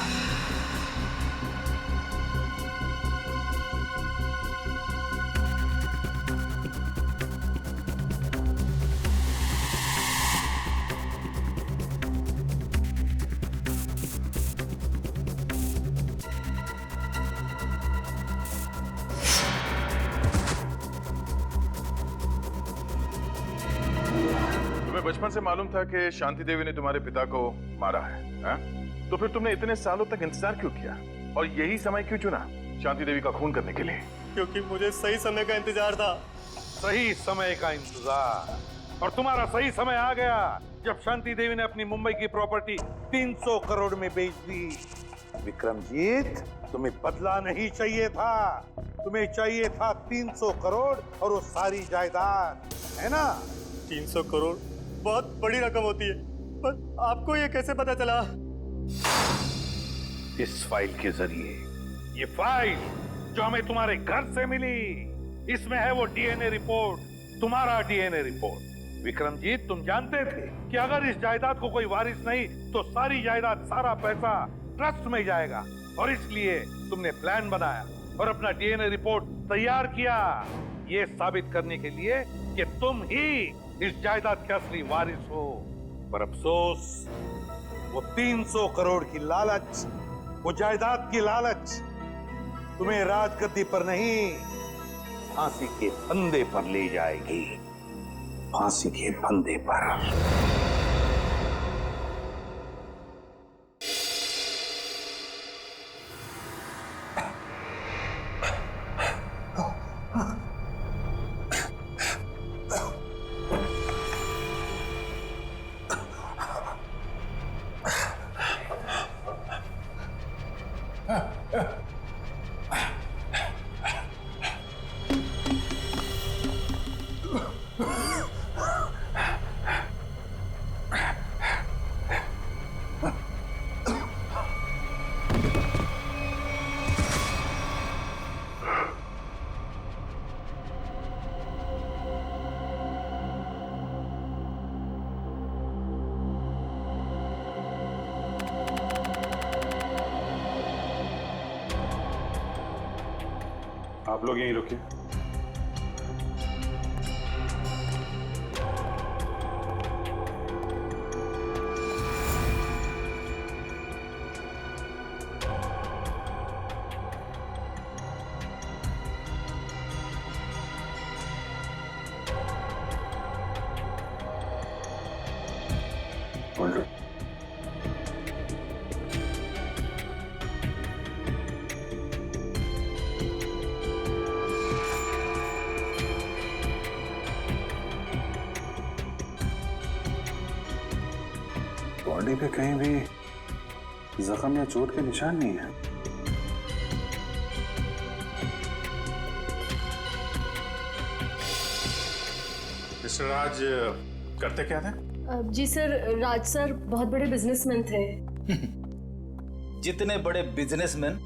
बचपन से मालूम था कि शांति देवी ने तुम्हारे पिता को मारा है? तो फिर तुमने इतने सालों तक इंतजार क्यों किया और यही समय क्यों चुना शांति देवी का खून करने के लिए? क्योंकि मुझे सही समय का इंतजार था। सही समय का इंतजार? और तुम्हारा सही समय आ गया जब शांति देवी ने अपनी मुंबई की प्रॉपर्टी 300 करोड़ में बेच दी। विक्रमजीत, तुम्हें बदला नहीं चाहिए था, तुम्हें चाहिए था 300 करोड़ और वो सारी जायदाद, है ना? 300 करोड़ बहुत बड़ी रकम होती है, पर आपको ये कैसे पता चला? इस फाइल के जरिए। ये फाइल जो हमें तुम्हारे घर से मिली, इसमें है वो डीएनए रिपोर्ट, तुम्हारा डीएनए रिपोर्ट। विक्रमजीत, तुम जानते थे कि अगर इस जायदाद को कोई वारिस नहीं तो सारी जायदाद, सारा पैसा ट्रस्ट में जाएगा, और इसलिए तुमने प्लान बनाया और अपना डीएनए रिपोर्ट तैयार किया, ये साबित करने के लिए कि तुम ही इस जायदाद के असली वारिस हो। पर अफसोस, वो 300 करोड़ की लालच, वो जायदाद की लालच तुम्हें राजगद्दी पर नहीं, फांसी के फंदे पर ले जाएगी। फांसी के फंदे पर। आप लोग यहीं रुकिए। बॉडी पे कहीं भी जख्म या चोट के निशान नहीं है। मिस्टर राज करते क्या थे? जी सर, राज सर बहुत बड़े बिजनेसमैन थे। जितने बड़े बिजनेसमैन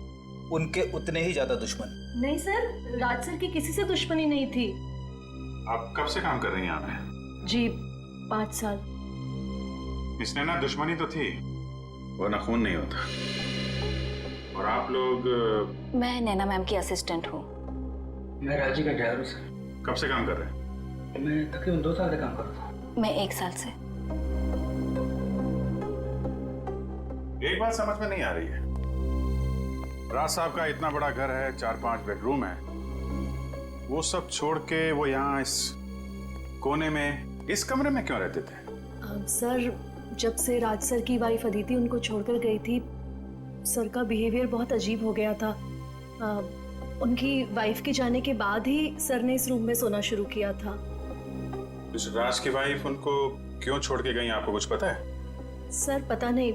उनके उतने ही ज्यादा दुश्मन। नहीं सर, राज सर की किसी से दुश्मनी नहीं थी। आप कब से काम कर रही हैं यहाँ पे? जी 5 साल। इसने ना दुश्मनी तो थी, वरना खून नहीं होता। और आप लोग? मैं नैना मैम की असिस्टेंट हूँ। मैं राजी का ड्राइवर हूँ सर। कब से काम कर रहे हैं? मैं तकरीबन 2 साल से काम कर रहा था। मैं 1 साल से। एक बात समझ में नहीं आ रही है, राज साहब का इतना बड़ा घर है, 4-5 बेडरूम है, वो सब छोड़ के वो यहाँ इस कोने में, इस कमरे में क्यों रहते थे? सर, जब से राज सर की वाइफ अदिति उनको छोड़कर गई थी, सर का बिहेवियर बहुत अजीब हो गया था। उनकी वाइफ के जाने के बाद ही सर ने इस रूम में सोना शुरू किया था। इस राज की वाइफ उनको क्यों छोड़ के गई, आपको कुछ पता है? सर पता नहीं,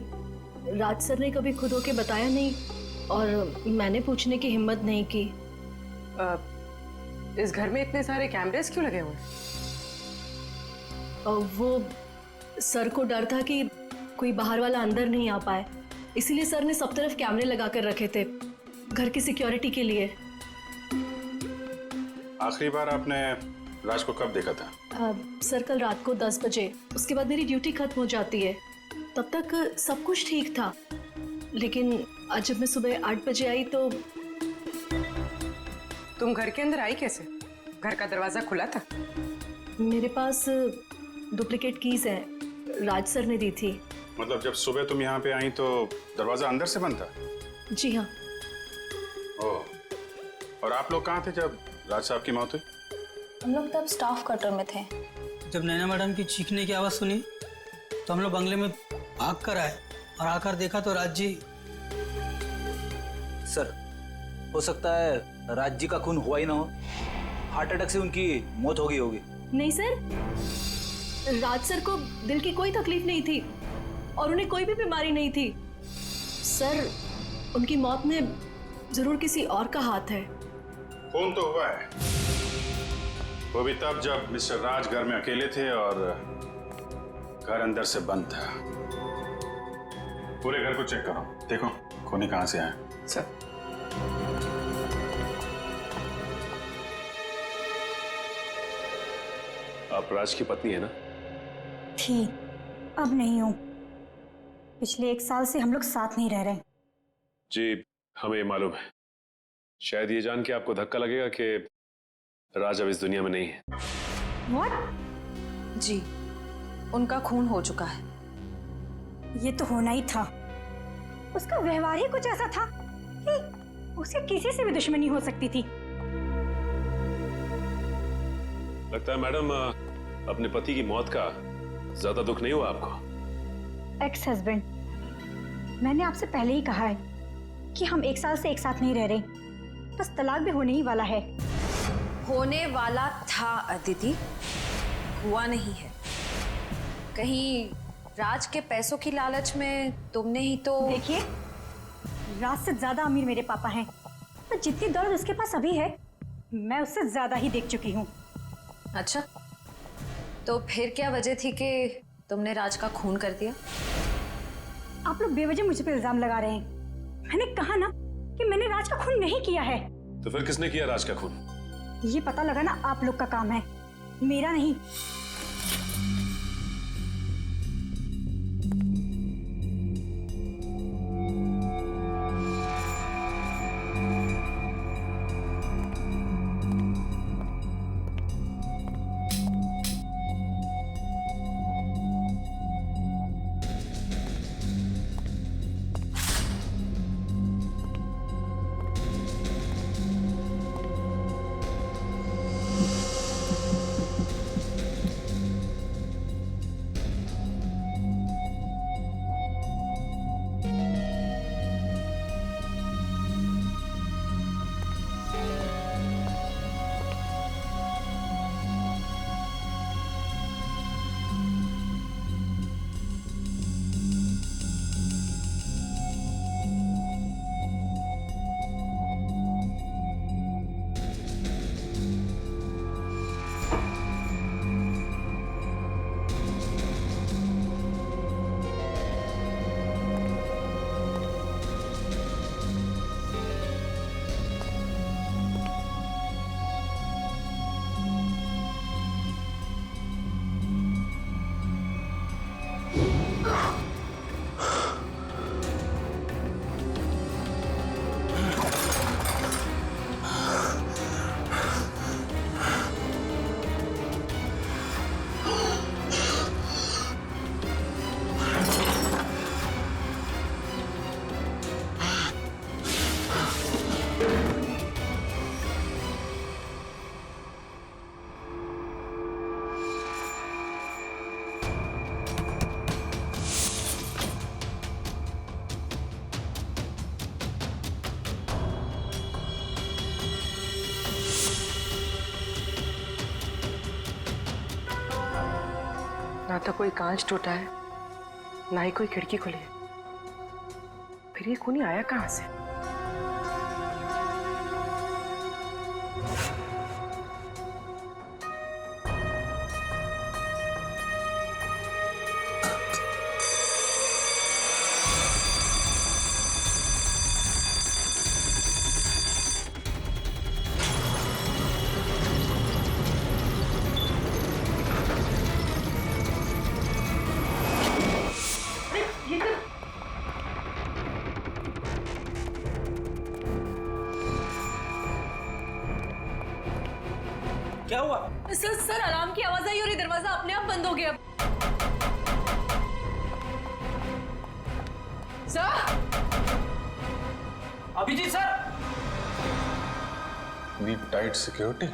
राज सर ने कभी खुद होके बताया नहीं और मैंने पूछने की हिम्मत नहीं की। इस घर में इतने सारे कैमरेस क्यों लगे हुए हैं? वो सर को डर था कि कोई बाहर वाला अंदर नहीं आ पाए, इसीलिए सर ने सब तरफ कैमरे लगा कर रखे थे, घर की सिक्योरिटी के लिए। आखिरी बार आपने राज को कब देखा था? सर कल रात को 10 बजे, उसके बाद मेरी ड्यूटी खत्म हो जाती है। तब तक सब कुछ ठीक था, लेकिन आज जब मैं सुबह 8 बजे आई तो। तुम घर के अंदर आई कैसे? घर का दरवाजा खुला था? मेरे पास डुप्लीकेट कीज हैं, राज सर ने दी थी। मतलब जब सुबह तुम यहाँ पे आई तो दरवाजा अंदर से बंद था? जी हाँ। ओह, और आप लोग कहाँ थे जब राज साहब की मौत हुई? हम लोग तब स्टाफ क्वार्टर में थे। जब नैना मैडम की चीखने की आवाज़ सुनी तो हम लोग बंगले में भाग कर आए और आकर देखा तो राज जी। सर, हो सकता है राज जी का खून हुआ ही ना हो, हार्ट अटैक से उनकी मौत हो गई होगी। नहीं सर, राज सर को दिल की कोई तकलीफ नहीं थी और उन्हें कोई भी बीमारी नहीं थी। सर, उनकी मौत में जरूर किसी और का हाथ है। खून तो हुआ है, वो भी तब जब मिस्टर राज घर में अकेले थे और घर अंदर से बंद था। पूरे घर को चेक करो, देखो खूनी कहां से आए। सर, आप राज की पत्नी है ना? थी, अब नहीं हूँ। पिछले 1 साल से हम लोग साथ नहीं रह रहे। जी हमें ये मालूम है। शायद ये जान के आपको धक्का लगेगा कि राज अब इस दुनिया में नहीं है। What? जी, उनका खून हो चुका है। ये तो होना ही था। उसका व्यवहार ही कुछ ऐसा था कि उसे किसी से भी दुश्मनी हो सकती थी। लगता है मैडम अपने पति की मौत का ज्यादा दुख नहीं हुआ आपको? एक्स हस्बैंड, मैंने आपसे पहले ही कहा है कि हम 1 साल से एक साथ नहीं रह रहे, बस तलाक भी होने ही वाला है। होने वाला था अदिति, हुआ नहीं है। कहीं राज के पैसों की लालच में तुमने ही तो। देखिए, राज से ज्यादा अमीर मेरे पापा हैं, तो जितनी दौलत उसके पास अभी है, मैं उससे ज्यादा ही देख चुकी हूँ। अच्छा, तो फिर क्या वजह थी कि तुमने राज का खून कर दिया? आप लोग बेवजह मुझ पे इल्जाम लगा रहे हैं। मैंने कहा ना कि मैंने राज का खून नहीं किया है। तो फिर किसने किया राज का खून? ये पता लगाना आप लोग का काम है, मेरा नहीं। तो कोई कांच टूटा है, ना ही कोई खिड़की खुली है। फिर ये खूनी आया कहां से? क्या हुआ? सर अलार्म की आवाज आई और ये दरवाजा अपने आप बंद हो गया। सर! अभिजीत सर! इतनी टाइट सिक्योरिटी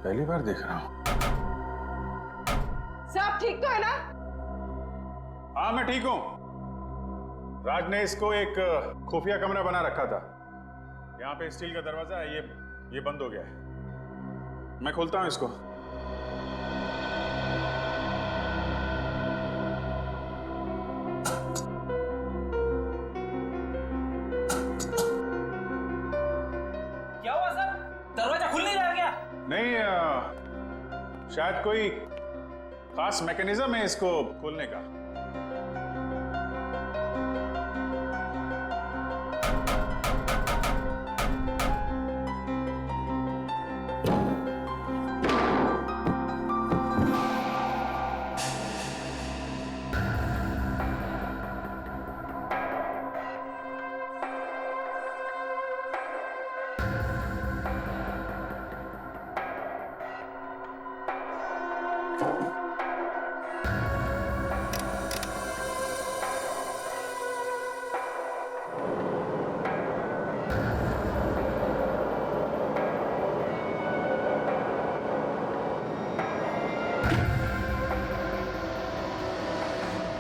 पहली बार देख रहा हूं। सर आप ठीक तो है ना? हाँ मैं ठीक हूं। राज ने इसको एक खुफिया कमरा बना रखा था। यहाँ पे स्टील का दरवाजा है, ये बंद हो गया है। मैं खोलता हूं इसको। क्या हुआ सर? दरवाजा खुल नहीं रहा क्या? नहीं शायद कोई खास मैकेनिज्म है इसको खोलने का।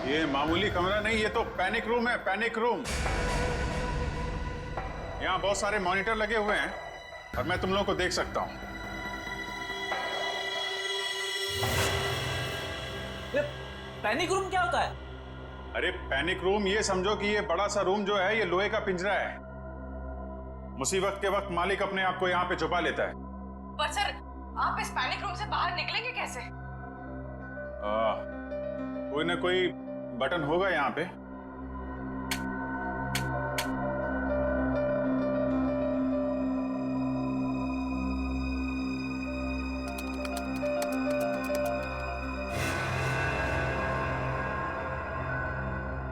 ये मामूली कमरा नहीं, ये तो पैनिक रूम है, पैनिक रूम। यहाँ बहुत सारे मॉनिटर लगे हुए हैं और मैं तुम लोगों को देख सकता हूँ। पैनिक रूम क्या होता है? अरे पैनिक रूम ये समझो कि ये बड़ा सा रूम जो है ये लोहे का पिंजरा है। मुसीबत के वक्त मालिक अपने आप को यहाँ पे छुपा लेता है। पर सर आप इस पैनिक रूम से बाहर निकलेंगे कैसे? कोई ना कोई बटन होगा यहाँ पे।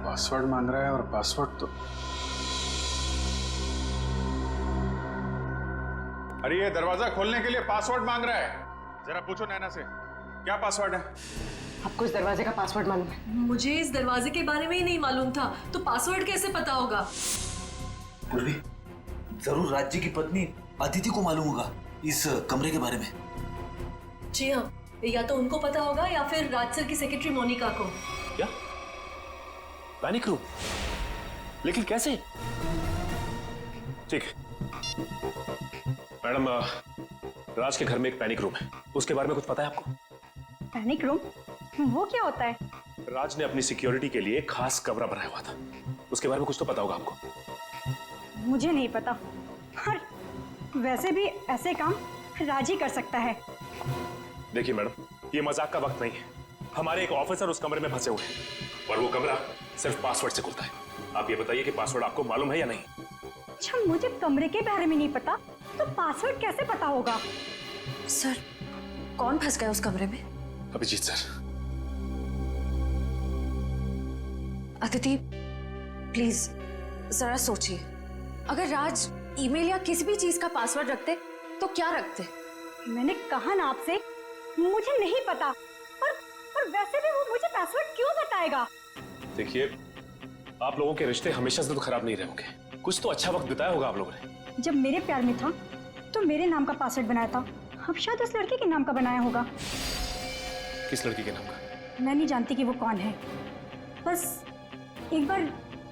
पासवर्ड मांग रहा है और पासवर्ड तो अरे ये दरवाजा खोलने के लिए पासवर्ड मांग रहा है। जरा पूछो नैना से क्या पासवर्ड है। आपको इस दरवाजे का पासवर्ड मालूम है? मुझे इस दरवाजे के बारे में ही नहीं मालूम था, तो पासवर्ड कैसे पता होगा? पूर्वी, जरूर राज्य की पत्नी अदिति को मालूम होगा इस कमरे के बारे में। जी हाँ, या तो उनको पता होगा या फिर राज सर की सेक्रेटरी मोनिका को। क्या? Panic room? लेकिन कैसे? ठीक है मैडम, राज के घर में एक पैनिक रूम है, उसके बारे में कुछ पता है आपको? Panic room? वो क्या होता है? राज ने अपनी सिक्योरिटी के लिए खास कमरा बनाया हुआ था, उसके बारे में कुछ तो पता होगा आपको। मुझे नहीं पता। और वैसे भी ऐसे काम राज ही कर सकता है। देखिए मैडम, ये मजाक का वक्त नहीं है। हमारे एक ऑफिसर उस कमरे में फंसे हुए हैं और वो कमरा सिर्फ पासवर्ड से खुलता है। आप ये बताइए कि पासवर्ड आपको मालूम है या नहीं? अच्छा, मुझे कमरे के बारे में नहीं पता तो पासवर्ड कैसे पता होगा? सर कौन फंस गया उस कमरे में? अभिजीत सर। अदिति प्लीज जरा सोचिए, अगर राज ईमेल या किसी भी चीज का पासवर्ड रखते तो क्या रखते? मैंने कहा ना आपसे, मुझे नहीं पता। और वैसे भी वो मुझे पासवर्ड क्यों बताएगा? देखिए, आप लोगों के रिश्ते हमेशा से तो खराब नहीं रहे होंगे, कुछ तो अच्छा वक्त बिताया होगा आप लोगों ने। जब मेरे प्यार में था तो मेरे नाम का पासवर्ड बनाया था, अब शायद उस लड़के के नाम का बनाया होगा। किस लड़की के नाम का? मैं नहीं जानती कि वो कौन है, बस एक बार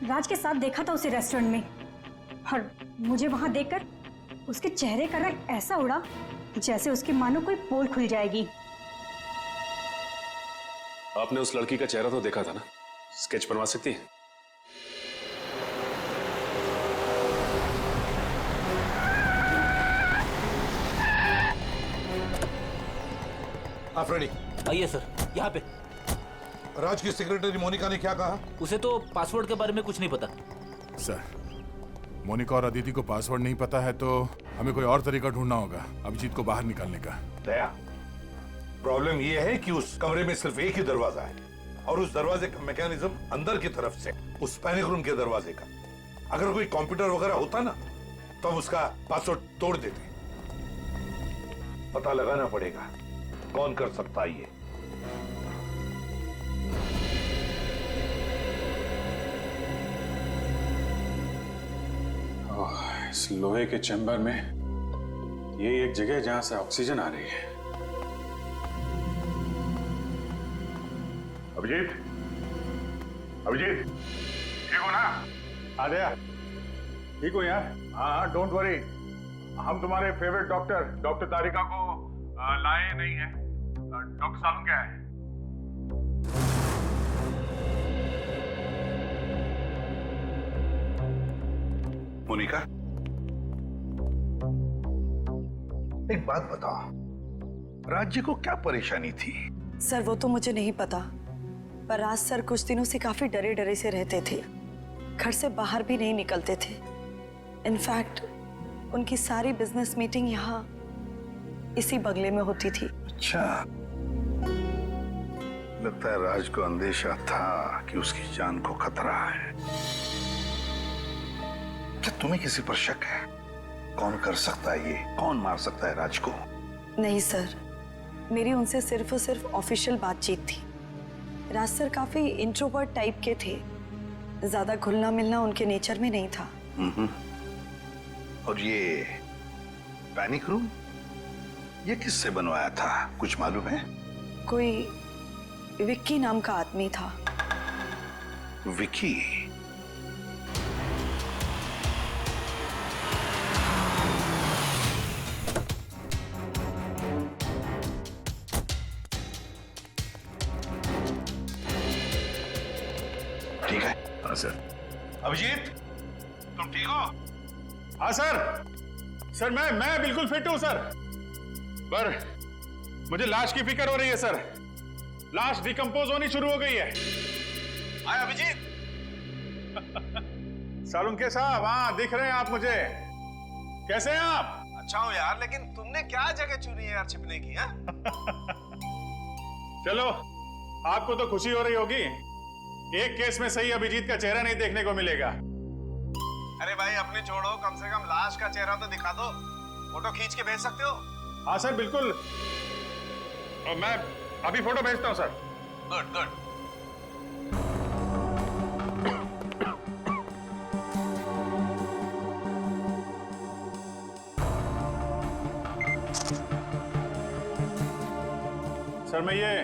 राज के साथ देखा था उसे रेस्टोरेंट में, और मुझे वहां देखकर उसके चेहरे का रंग ऐसा उड़ा जैसे उसकी मानो कोई पोल खुल जाएगी। आपने उस लड़की का चेहरा तो देखा था ना, स्केच बनवा सकती है? हाँ फ्रेडी, आइए सर, यहाँ पे। राज की सेक्रेटरी मोनिका ने क्या कहा? उसे तो पासवर्ड के बारे में कुछ नहीं पता। सर, मोनिका और अदिति को पासवर्ड नहीं पता है तो हमें कोई और तरीका ढूंढना होगा अभिजीत को बाहर निकालने का। दया, प्रॉब्लम यह है कि उस कमरे में सिर्फ एक ही दरवाजा है और उस दरवाजे का मैकेनिज्म अंदर की तरफ से, उस पैनिक रूम के दरवाजे का। अगर कोई कंप्यूटर वगैरह होता ना तो हम उसका पासवर्ड तोड़ देते। पता लगाना पड़ेगा कौन कर सकता है ये। इस लोहे के चैम्बर में ये एक जगह है जहां से ऑक्सीजन आ रही है। अभिजीत, अभिजीत, ठीक हो ना? आ गया? ठीक हो यार? हाँ, डोंट वरी। हम तुम्हारे फेवरेट डॉक्टर तारिका को लाए नहीं है। डॉक्टर सालम क्या है? मोनिका, एक बात बताओ, राज्य को क्या परेशानी थी? सर वो तो मुझे नहीं पता, पर राज सर कुछ दिनों से काफी डरे डरे से रहते थे, घर से बाहर भी नहीं निकलते थे। इनफैक्ट उनकी सारी बिजनेस मीटिंग यहाँ इसी बंगले में होती थी। अच्छा, लगता है राज को अंदेशा था कि उसकी जान को खतरा है। क्या तुम्हें किसी पर शक है? कौन कर सकता है ये? कौन मार सकता है राज को? नहीं सर, मेरी उनसे सिर्फ और सिर्फ ऑफिशियल बातचीत थी। राज सर काफी इंट्रोवर्ट टाइप के थे, ज्यादा घुलना मिलना उनके नेचर में नहीं था। और ये पैनिक रूम, ये किससे बनवाया था, कुछ मालूम है? कोई विक्की नाम का आदमी था। विक्की? ठीक है। हाँ सर। अभिजीत, तुम ठीक हो? हाँ सर। सर मैं बिल्कुल फिट हूं सर, पर मुझे लाश की फिक्र हो रही है सर। लाश डिकम्पोज होनी शुरू हो गई है। आए अभिजीत। सालुंके साहब, हाँ दिख रहे हैं आप मुझे। कैसे हैं आप? अच्छा हो यार, लेकिन तुमने क्या जगह चुनी है यार छिपने की? है चलो, आपको तो खुशी हो रही होगी, एक केस में सही अभिजीत का चेहरा नहीं देखने को मिलेगा। अरे भाई अपने छोड़ो, कम से कम लाश का चेहरा तो दिखा दो, फोटो खींच के भेज सकते हो। हाँ सर बिल्कुल, और मैं अभी फोटो भेजता हूँ सर। Good good. सर मैं ये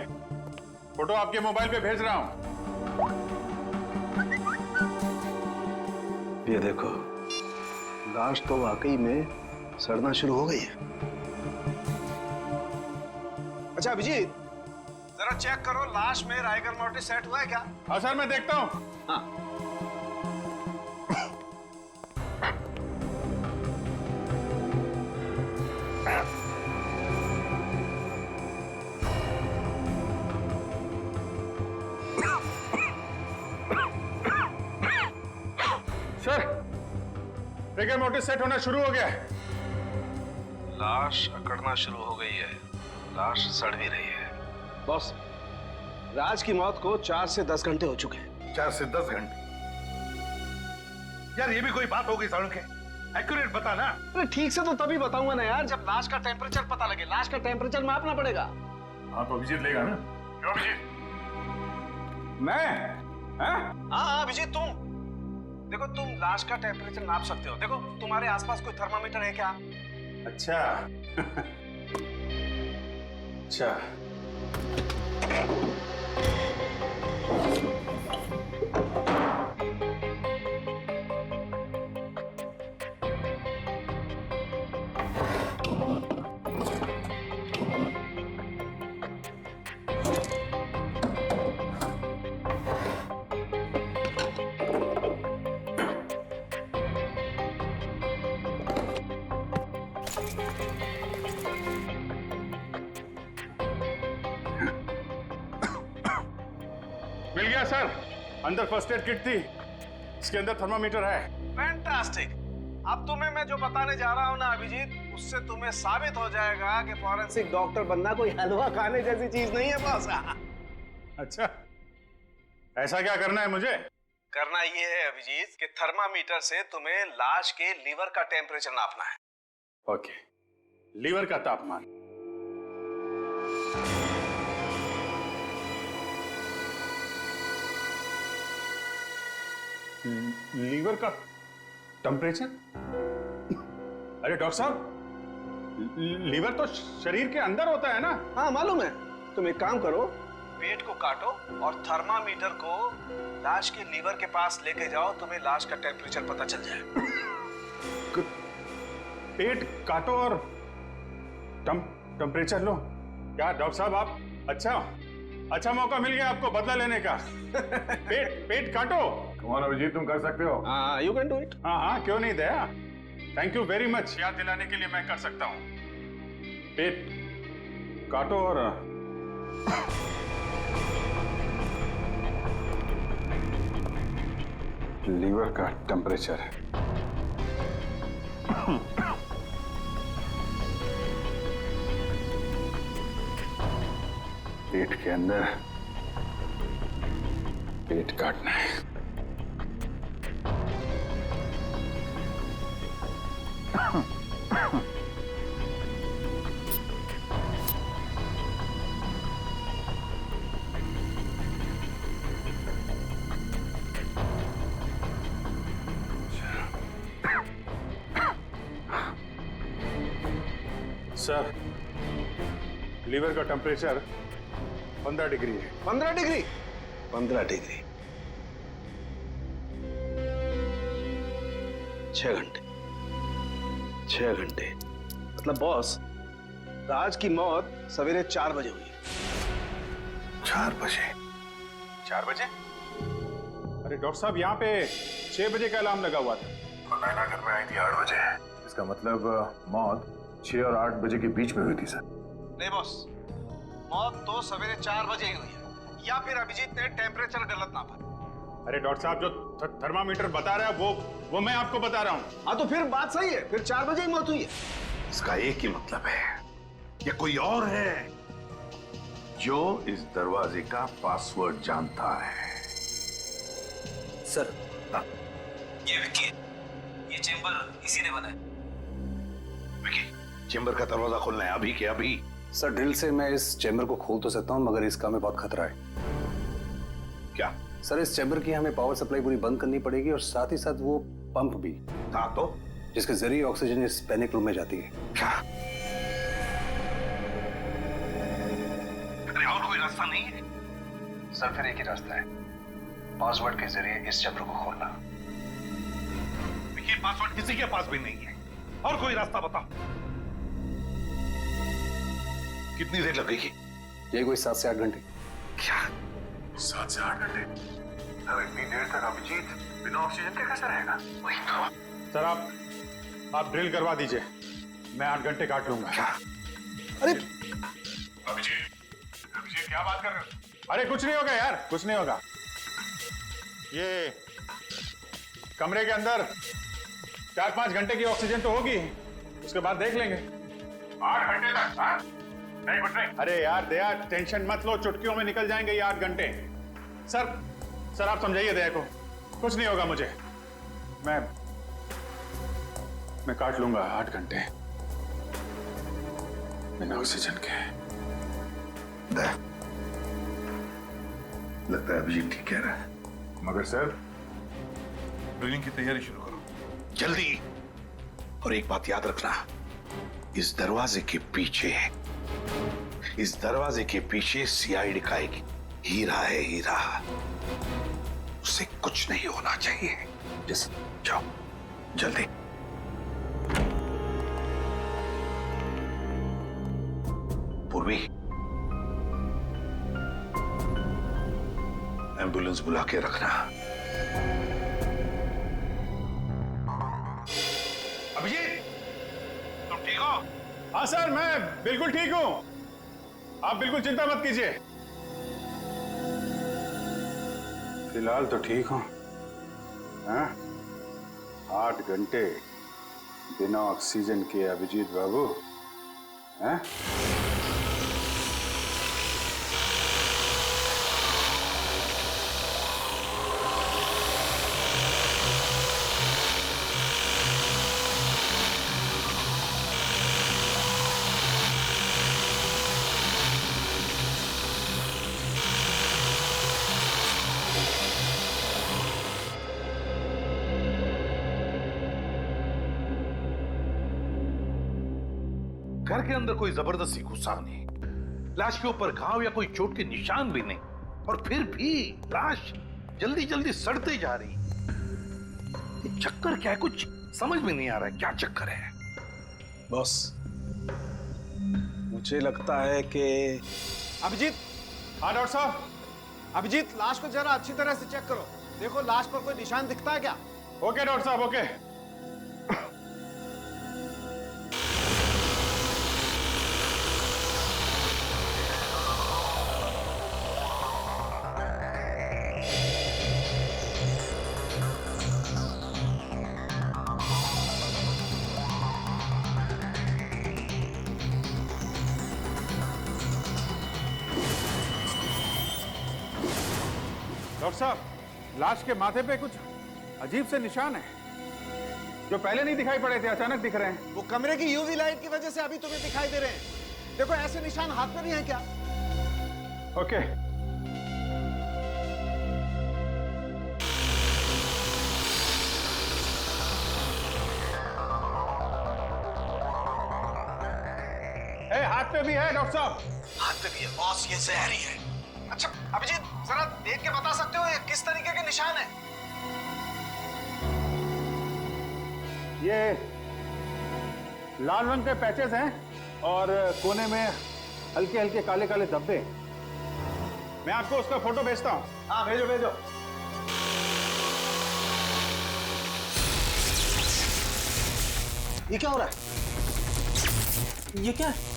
फोटो आपके मोबाइल पे भेज रहा हूँ। ये देखो, लाश तो वाकई में सड़ना शुरू हो गई है। अच्छा अभिजीत, जरा चेक करो लाश में राइगर मोर्टिस सेट हुआ है क्या? हाँ सर, मैं देखता हूँ। हाँ। सर, राइगर मोर्टिस सेट होना शुरू हो गया है। लाश अकड़ना शुरू हो गई है, लाश सड़ भी रही है। बॉस, राज की मौत को 4 से 10 घंटे हो चुके हैं। 4 से 10 घंटे? यार ये भी कोई बात हो गई सालुंके? एक्यूरेट बता ना। अरे ठीक से तो तभी बताऊंगा ना यार, जब लाश का टेम्परेचर पता लगे। लाश का टेम्परेचर मापना पड़ेगा। हाँ तो अभिजीत लेगा ना? क्यों अभिजीत? मैं? हाँ अभिजीत, तुम देखो, तुम लाश का टेम्परेचर नाप सकते हो। देखो तुम्हारे आसपास कोई थर्मामीटर है क्या? अच्छा। अच्छा। बढ़िया सर, अंदर फर्स्ट एड किट थी, इसके अंदर थर्मामीटर है। फैंटास्टिक। अब तुम्हें मैं जो बताने जा रहा हूँ ना अभिजीत, उससे तुम्हें साबित हो जाएगा कि फॉरेंसिक डॉक्टर बनना कोई हलवा खाने जैसी चीज नहीं है बॉस। अच्छा, ऐसा क्या करना है मुझे? करना ये है अभिजीत कि थर्मामीटर से तुम्हें लाश के लीवर का टेम्परेचर नापना है। ओके, लीवर का तापमान। लीवर का टेम्परेचर? अरे डॉक्टर साहब, लीवर तो शरीर के अंदर होता है ना? हाँ मालूम है। तुम एक काम करो, पेट को काटो और थर्मामीटर को लाश के लीवर के पास लेके जाओ, तुम्हें लाश का टेम्परेचर पता चल जाए। पेट काटो और टेम्परेचर लो? क्या डॉक्टर साहब आप अच्छा मौका मिल गया आपको बदला लेने का। पेट काटो। कौन अभिजीत, तुम कर सकते हो? हाँ, यू कैन डू इट। हाँ, क्यों नहीं दया। थैंक यू वेरी मच, याद दिलाने के लिए मैं कर सकता हूँ। पेट काटो और लीवर का टेम्परेचर। पेट के अंदर पेट काटना है। सर, लीवर का टेम्परेचर 15 डिग्री है। 15 डिग्री? 15 डिग्री। 6 घंटे। 6 घंटे मतलब बॉस, राज की मौत सवेरे 4 बजे हुई है। 4 बजे? 4 बजे? अरे डॉक्टर साहब, यहाँ पे 6 बजे का अलार्म लगा हुआ था। नैना घर में आई थी 8 बजे। इसका मतलब मौत 6 और 8 बजे के बीच में हुई थी सर। नहीं बॉस, मौत तो सवेरे 4 बजे ही हुई है, या फिर अभिजीत ने टेम्परेचर गलत नापा। अरे डॉक्टर साहब, जो थर्मामीटर बता रहा है वो मैं आपको बता रहा हूँ। हाँ तो फिर बात सही है, फिर 4 बजे ही मौत हुई है। इसका एक ही मतलब है, ये कोई और है जो इस दरवाजे का पासवर्ड जानता है। सर, ये विक्की है, ये चेंबर इसी ने बनाया। विक्की, चेंबर का दरवाजा खोलना है अभी के अभी। सर, ड्रिल से मैं इस चेंबर को खोल तो सकता हूँ, मगर इसका हमें बहुत खतरा है। क्या? सर, इस चेंबर की हमें पावर सप्लाई पूरी बंद करनी पड़ेगी और साथ ही साथ वो पंप भी। हाँ तो? जिसके जरिए ऑक्सीजन इस पैनिक रूम में जाती है। क्या? अरे और कोई रास्ता नहीं है? सर, फिर एक ही रास्ता है, पासवर्ड के जरिए इस चेंबर को खोलना। विक्की, पासवर्ड किसी के पास भी नहीं है, और कोई रास्ता बताओ। कितनी देर लगेगी? ये कोई 7 से 8 घंटे। क्या? 7 से 8 घंटे? अब इतनी देर तक अभिजीत बिना ऑक्सीजन के कैसे रहेगा? वही तो। सर, आप ड्रिल करवा दीजिए, मैं 8 घंटे काट लूंगा। क्या? अरे अभिजीत क्या बात कर रहे हो? अरे कुछ नहीं होगा यार, कुछ नहीं होगा। ये कमरे के अंदर 4-5 घंटे की ऑक्सीजन तो होगी, उसके बाद देख लेंगे। 8 घंटे तक? हाँ? नहीं कुछ नहीं। अरे यार दया, टेंशन मत लो, चुटकियों में निकल जाएंगे ये 8 घंटे। सर आप समझाइए दया को, कुछ नहीं होगा मुझे, मैं काट लूंगा 8 घंटे बिना ऑक्सीजन के। दया, लगता है अभिजीत ठीक कह रहा है। मगर सर, ड्रिलिंग की तैयारी शुरू करो जल्दी। और एक बात याद रखना, इस दरवाजे के पीछे सीआईडी का एक हीरा है, हीरा। उसे कुछ नहीं होना चाहिए। जाओ जल्दी। पूर्वी, एम्बुलेंस बुला के रखना। अभिजीत, तुम ठीक हो? हाँ सर, मैं बिल्कुल ठीक हूं, आप बिल्कुल चिंता मत कीजिए। फिलहाल तो ठीक हूँ। हाँ? 8 घंटे बिना ऑक्सीजन के अभिजीत बाबू। हाँ? घर के अंदर कोई जबरदस्ती घुसा नहीं, लाश के ऊपर घाव या कोई चोट के निशान भी नहीं, और फिर भी लाश जल्दी जल्दी सड़ते जा रही। ये चक्कर क्या है, कुछ समझ में नहीं आ रहा है, क्या चक्कर है? बॉस, मुझे लगता है कि अभिजीत। हाँ डॉक्टर साहब। अभिजीत, लाश को जरा अच्छी तरह से चेक करो, देखो लाश पर कोई निशान दिखता है क्या? ओके डॉक्टर साहब, ओके। डॉक्टर साहब, लाश के माथे पे कुछ अजीब से निशान है जो पहले नहीं दिखाई पड़े थे, अचानक दिख रहे हैं। वो कमरे की यूवी लाइट की वजह से अभी तुम्हें दिखाई दे रहे हैं। देखो ऐसे निशान हाथ में नहीं है क्या? ओके। हाथ पे भी है डॉक्टर साहब। हाथ पे भी है बॉस, ये जहर ही है। अच्छा अभिजीत, जरा देख के बता सकते हो ये किस तरीके के निशान है? ये लाल रंग के पैचेस हैं और कोने में हल्के हल्के काले काले धब्बे। मैं आपको उसका फोटो भेजता हूँ। हाँ भेजो भेजो। ये क्या हो रहा है? ये क्या है?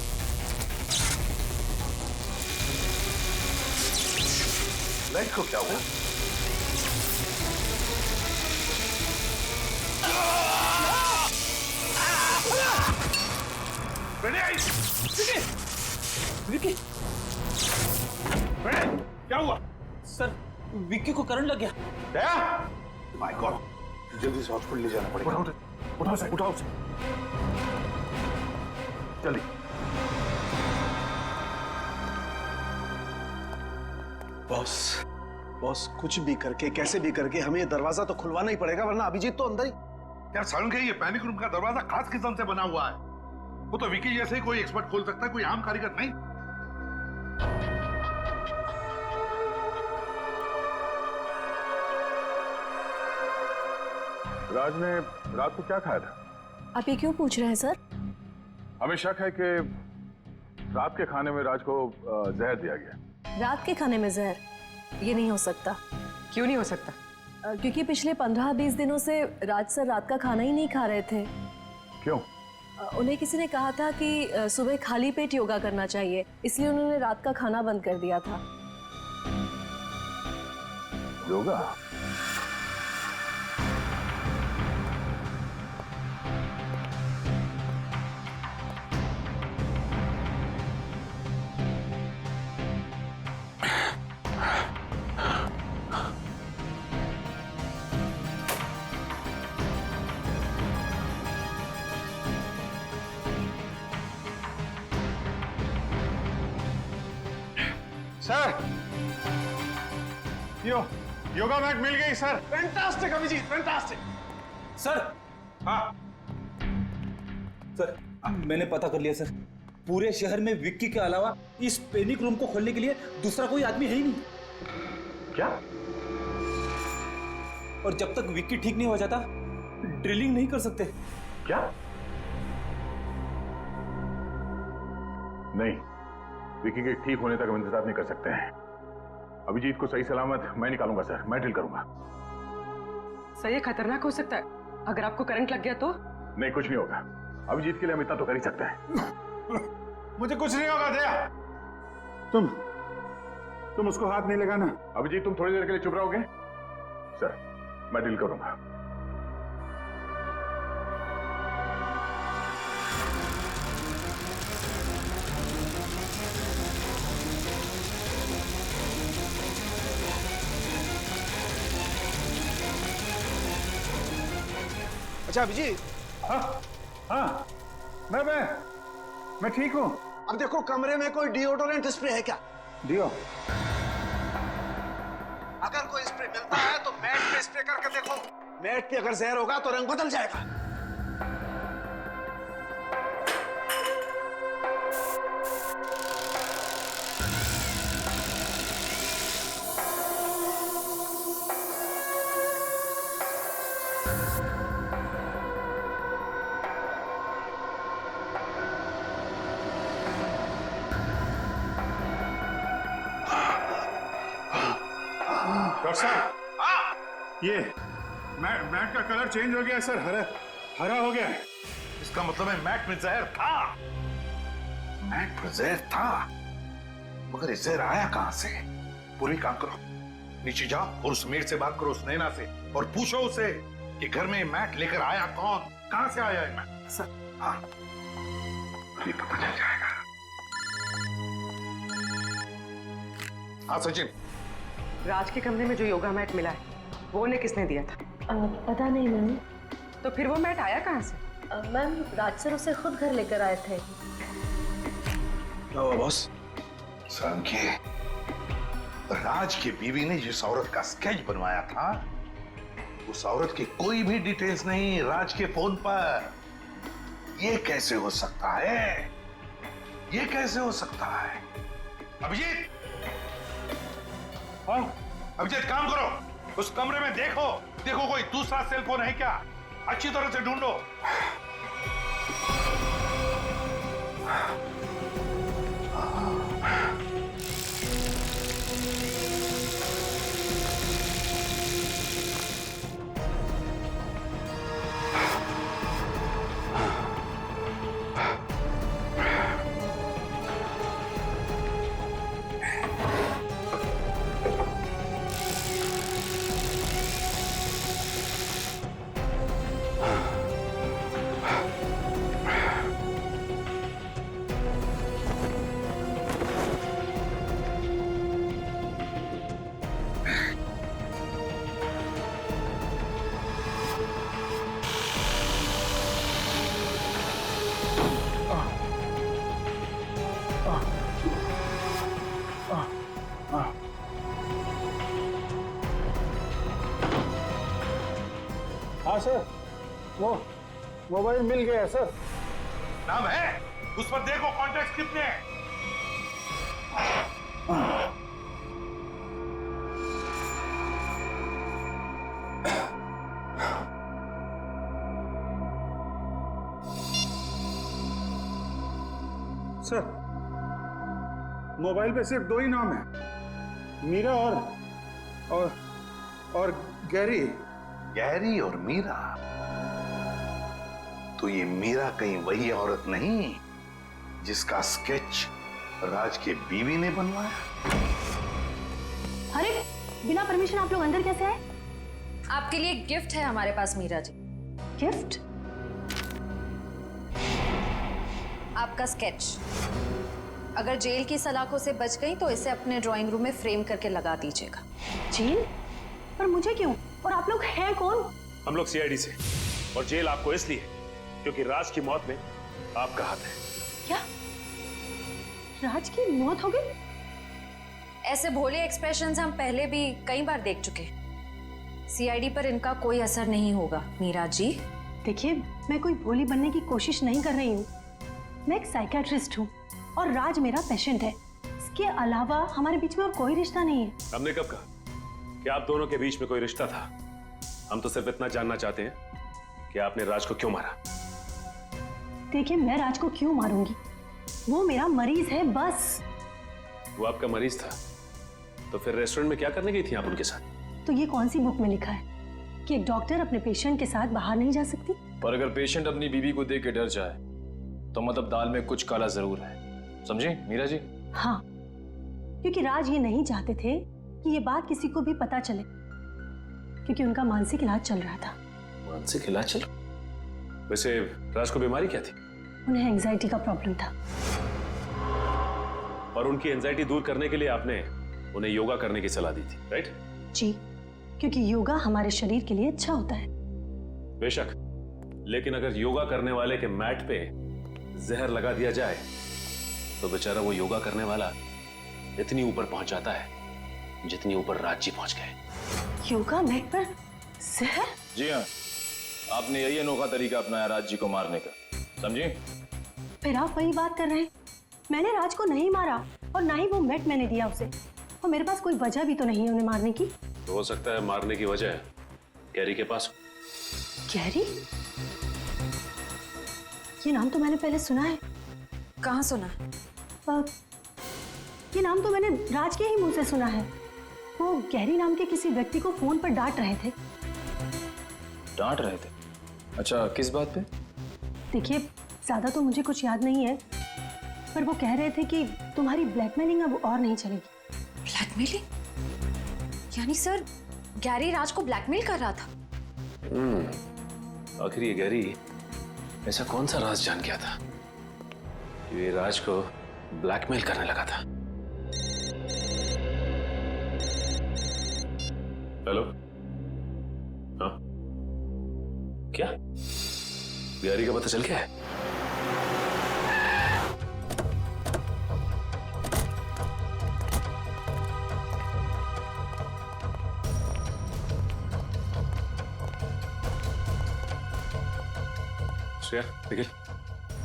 लाइट को क्या हुआ? विक्की, क्या हुआ? सर विक्की को करंट लग गया। दया, माय गॉड, जल्दी से हॉस्पिटल ले जाना पड़ेगा। उठाओ से, उठाओ से। जल्दी। बॉस, बॉस कुछ भी करके, कैसे भी करके हमें ये दरवाजा तो खुलवाना ही पड़ेगा, वरना अभिजीत तो अंदर ही। यार सड़न के ये पैनिक रूम का दरवाजा खास किस्म से बना हुआ है। वो तो विकी जैसे ही कोई एक्सपर्ट खोल सकता है, कोई आम कारीगर नहीं। राज ने रात को क्या खाया था? आप ये क्यों पूछ रहे हैं सर? हमें शक है कि रात के खाने में राज को जहर दिया गया। रात के खाने में जहर? ये नहीं हो सकता। क्यों नहीं हो सकता? क्योंकि पिछले 15-20 दिनों से राज सर रात का खाना ही नहीं खा रहे थे। क्यों? उन्हें किसी ने कहा था कि सुबह खाली पेट योगा करना चाहिए, इसलिए उन्होंने रात का खाना बंद कर दिया था। योगा? सर, योगा मैट मिल गई sir. Fantastic Abhijit, fantastic. Sir. हाँ सर, मैंने पता कर लिया सर। पूरे शहर में विक्की के अलावा इस पैनिक रूम को खोलने के लिए दूसरा कोई आदमी है ही नहीं। क्या? और जब तक विक्की ठीक नहीं हो जाता, ड्रिलिंग नहीं कर सकते। क्या? नहीं, विक्की के ठीक होने तक हम इंतजार नहीं कर सकते हैं। अभिजीत को सही सलामत मैं निकालूंगा सर, मैं ड्रिल करूंगा। सर ये खतरनाक हो सकता है, अगर आपको करंट लग गया तो? नहीं, कुछ नहीं होगा। अभिजीत के लिए हम इतना तो कर ही सकते हैं। मुझे कुछ नहीं होगा दया। तुम उसको हाथ नहीं लगाना। अभिजीत, तुम थोड़ी देर के लिए चुप रहोगे? चल मैं डील करूंगा। अच्छा अभिजीत। हाँ हाँ मैं ठीक हूँ। अब देखो कमरे में कोई डिओडोरेंट स्प्रे है क्या? डियो? अगर कोई स्प्रे मिलता है तो मैट पे स्प्रे करके देखो। मैट पे अगर जहर होगा तो रंग बदल जाएगा। डॉक्टर साहब, ये मैट का कलर चेंज हो गया है सर, हरा हो गया है। इसका मतलब है मैट में जहर था। मैट में जहर था, मगर ये जहर आया कहां से? पूरी काम करो, नीचे जाओ और उस मेड से बात करो, उस नैना से, और पूछो उसे कि घर में मैट लेकर आया कौन, कहां से आया है मैट। सर हाँ, अभी पता चल जाएगा। हाँ सचिन, राज के कमरे में जो योगा मैट मिला है वो उन्हें किसने दिया था? पता नहीं मैम। तो फिर वो मैट आया कहाँ से? मैम राज सर उसे खुद घर लेकर आए थे। क्या हुआ बॉस? सांख्य, राज की बीवी ने जिस औरत का स्केच बनवाया था उस औरत की कोई भी डिटेल्स नहीं राज के फोन पर। ये कैसे हो सकता है? ये कैसे हो सकता है? अभिजीत, हाँ अभिजीत काम करो, उस कमरे में देखो कोई दूसरा सेल फोन है क्या, अच्छी तरह से ढूंढो। हाँ सर, वो मोबाइल मिल गया सर। नाम है उस पर, देखो कॉन्टैक्ट कितने हैं। सर मोबाइल पे सिर्फ दो ही नाम है, मीरा और गैरी। गैरी और मीरा? तो ये मीरा कहीं वही औरत नहीं जिसका स्केच राज के बीवी ने बनवाया? अरे बिना परमिशन आप लोग अंदर कैसे आए? आपके लिए गिफ्ट है हमारे पास मीरा जी। गिफ्ट? आपका स्केच। अगर जेल की सलाखों से बच गई तो इसे अपने ड्राइंग रूम में फ्रेम करके लगा दीजिएगा। जेल? पर मुझे क्यों? और आप लोग हैं कौन? हम लोग सीआईडी से, और जेल आपको इसलिए क्योंकि राज की मौत में आपका हाथ है। क्या? राज की मौत हो गई? ऐसे भोले एक्सप्रेशंस हम पहले भी कई बार देख चुके। सीआईडी पर इनका कोई असर नहीं होगा मीरा जी। देखिए, मैं कोई भोली बनने की कोशिश नहीं कर रही हूँ। मैं एक साइकियाट्रिस्ट हूँ और राज मेरा पेशेंट है। इसके अलावा हमारे बीच में और कोई रिश्ता नहीं है। हमने कब कहा कि आप दोनों के बीच में कोई रिश्ता था? हम तो सिर्फ इतना जानना चाहते हैं कि आपने राज को क्यों मारा। देखिए, मैं राज को क्यों मारूंगी? वो मेरा मरीज है, बस। वो आपका मरीज था तो फिर रेस्टोरेंट में क्या करने गई थी आप उनके साथ? तो ये कौन सी बुक में लिखा है कि एक डॉक्टर अपने पेशेंट के साथ बाहर नहीं जा सकती? पर अगर पेशेंट अपनी बीवी को देख के डर जाए तो मतलब दाल में कुछ काला जरूर है, समझे मीरा जी? हाँ, क्योंकि राज ये नहीं चाहते थे कि ये बात किसी को भी पता चले। क्योंकि उनका मानसिक इलाज चल रहा था। मानसिक इलाज चल? वैसे राज को बीमारी क्या थी? उन्हें एंजाइटी का प्रॉब्लम था। और उनकी एंजाइटी दूर करने के लिए आपने उन्हें योगा करने की सलाह दी थी, राइट? जी, क्योंकि योगा हमारे शरीर के लिए अच्छा होता है। बेशक, लेकिन अगर योगा करने वाले के मैट पे जहर लगा दिया जाए तो बेचारा वो योगा करने वाला इतनी ऊपर पहुंच जाता है जितनी ऊपर राज जी पहुंच गए। योगा मैट पर जहर? जी हाँ, आपने यही अनोखा तरीका अपनाया राज जी को मारने का, समझे? फिर आप वही बात कर रहे हैं। मैंने राज को नहीं मारा और ना ही वो मैट मैंने दिया उसे, और मेरे पास कोई वजह भी तो नहीं है उन्हें मारने की। तो हो सकता है मारने की वजह गैरी के पास। गैरी? ये नाम तो मैंने पहले सुना है। कहाँ सुना? ये नाम तो मैंने राज के ही मुंह से सुना है। वो गैरी नाम के किसी व्यक्ति को फोन पर डांट रहे थे। डांट रहे थे? अच्छा, किस बात पे? देखिए, ज्यादा तो मुझे कुछ याद नहीं है, पर वो कह रहे थे कि तुम्हारी ब्लैकमेलिंग अब और नहीं चलेगी। ब्लैकमेलिंग? यानी सर गैरी राज को ब्लैकमेल कर रहा था? आखिर ये गैरी ऐसा कौन सा राज जान गया था कि ये राज को ब्लैकमेल करने लगा था? हेलो? हाँ, क्या गैरी का पता चल गया है? श्रेया, निखिल,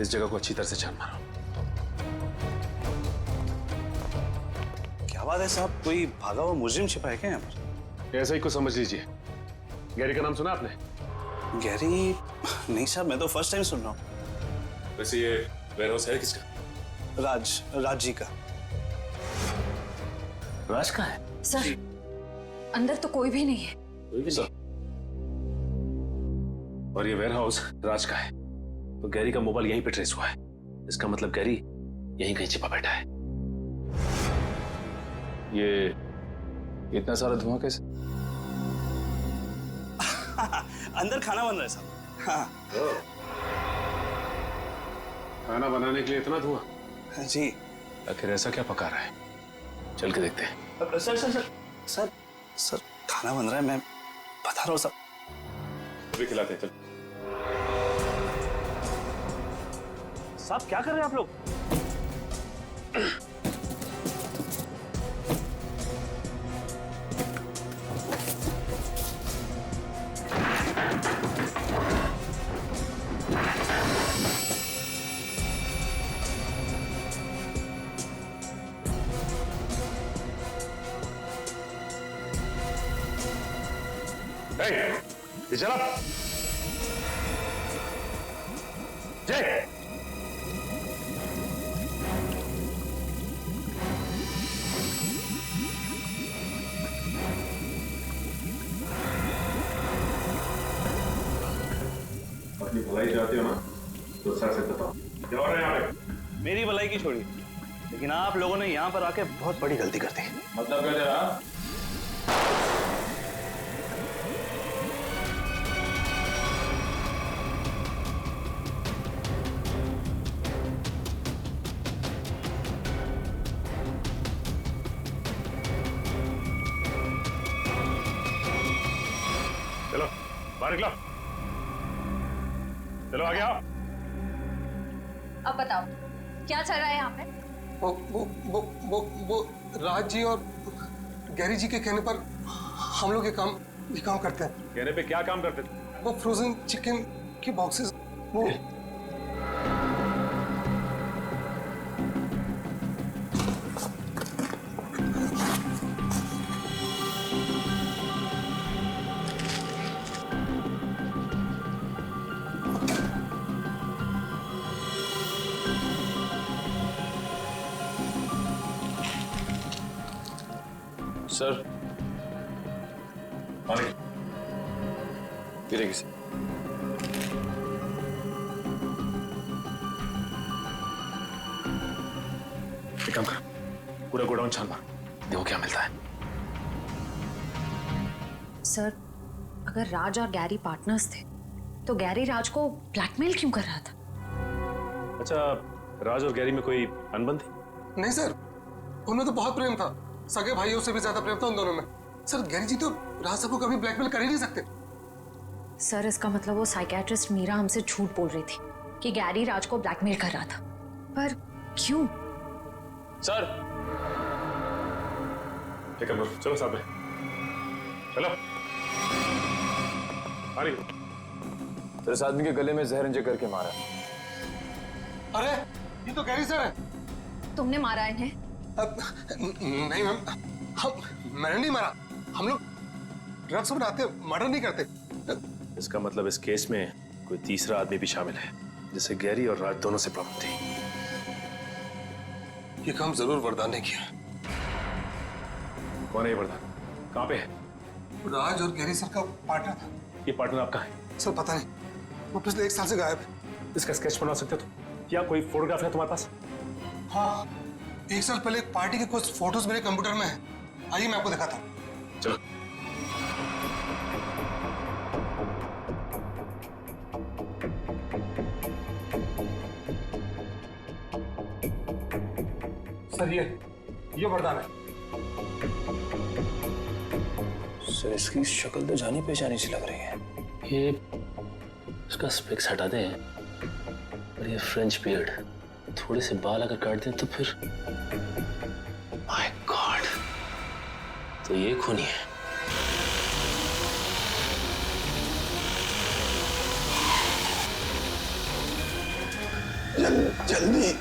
इस जगह को अच्छी तरह से छान मारो। क्या बात है साहब, कोई भागा हुआ मुजरिम छिपा है क्या यहाँ पर? ऐसा ही कुछ समझ लीजिए। गैरी का नाम सुना आपने? गैरी? नहीं साहब, मैं तो फर्स्ट टाइम सुन रहा हूँ। वैसे ये वेयरहाउस है किसका? राज जी का। राज का है? सर, अंदर तो कोई भी नहीं है। कोई भी नहीं? और ये वेयरहाउस राज का है, तो गैरी का मोबाइल यहीं पे ट्रेस हुआ है। इसका मतलब गैरी यहीं कहीं छिपा बैठा है। ये इतना सारा धुआं कैसे? अंदर खाना बन रहा है साहब। हाँ। खाना बनाने के लिए इतना धुआं? जी। आखिर ऐसा क्या पका रहा है? चल के देखते हैं। Sir sir sir sir sir खाना बन रहा है, मैं बता रहा हूँ साहब। अभी खिलाते हैं, चल। साहब क्या कर रहे हैं आप लोग? ये चला जय। अपनी भलाई चाहते हो ना तो सर से बताओ, क्या हो रहा है यहाँ पे? मेरी भलाई की छोड़ी, लेकिन आप लोगों ने यहाँ पर आके बहुत बड़ी गलती कर दी। मतलब क्या तेरा? चलो बाहर निकलो, चलो आगे आओ। अब बताओ क्या चल रहा है यहाँ पे? वो राज जी और गैरी जी के कहने पर हम लोग ये काम करते हैं। कहने पे क्या काम करते थे? वो फ्रोजन चिकन के बॉक्सेस, वो सर गिरेगी से। एक काम कर, पूरा गोडाउन छान मार, देखो क्या मिलता है। सर, अगर राज और गैरी पार्टनर्स थे तो गैरी राज को ब्लैकमेल क्यों कर रहा था? अच्छा, राज और गैरी में कोई अनबन थी? नहीं सर, उनमें तो बहुत प्रेम था, सगे भाइयों से भी ज्यादा प्रेम था उन दोनों में। सर गैरी जी तो राज साहब को कभी ब्लैकमेल कर ही नहीं सकते। सर इसका मतलब वो साइकियाट्रिस्ट मीरा हमसे झूठ बोल रही थी कि गैरी राज को ब्लैकमेल कर रहा था, पर क्यों? सर ठीक है, चलो साहब चलो। सर इस आदमी के गले में जहर इंजेक्ट करके मारा। अरे ये तो गैरी सर है। तुमने मारा इन्हें? नहीं मैम, मैंने नहीं मारा। हम लोग ड्रग्स बनाते, मर्डर नहीं करते। इसका मतलब इस केस में कोई तीसरा आदमी भी शामिल है जिसे गैरी और राज दोनों से प्रॉब्लम थी। ये काम जरूर वरदान ने किया। कौन है ये वरदान? कहाँ पे है? राज और गैरी सर का पार्टनर था। ये पार्टनर आपका है? सर पता नहीं, वो पिछले 1 साल से गायब है। इसका स्केच बना सकते हो तुम? या कोई फोटोग्राफ है तुम्हारे पास? हाँ, 1 साल पहले एक पार्टी के कुछ फोटोज मेरे कंप्यूटर में है। आइए मैं आपको दिखाता हूँ। चलो। सर ये वरदान है। सर इसकी शक्ल तो जानी पहचानी सी लग रही है। ये इसका स्पेक्स हटा दें और ये फ्रेंच बियर्ड, थोड़े से बाल अगर काट दें तो फिर माय गॉड, तो ये खूनी है। जल्दी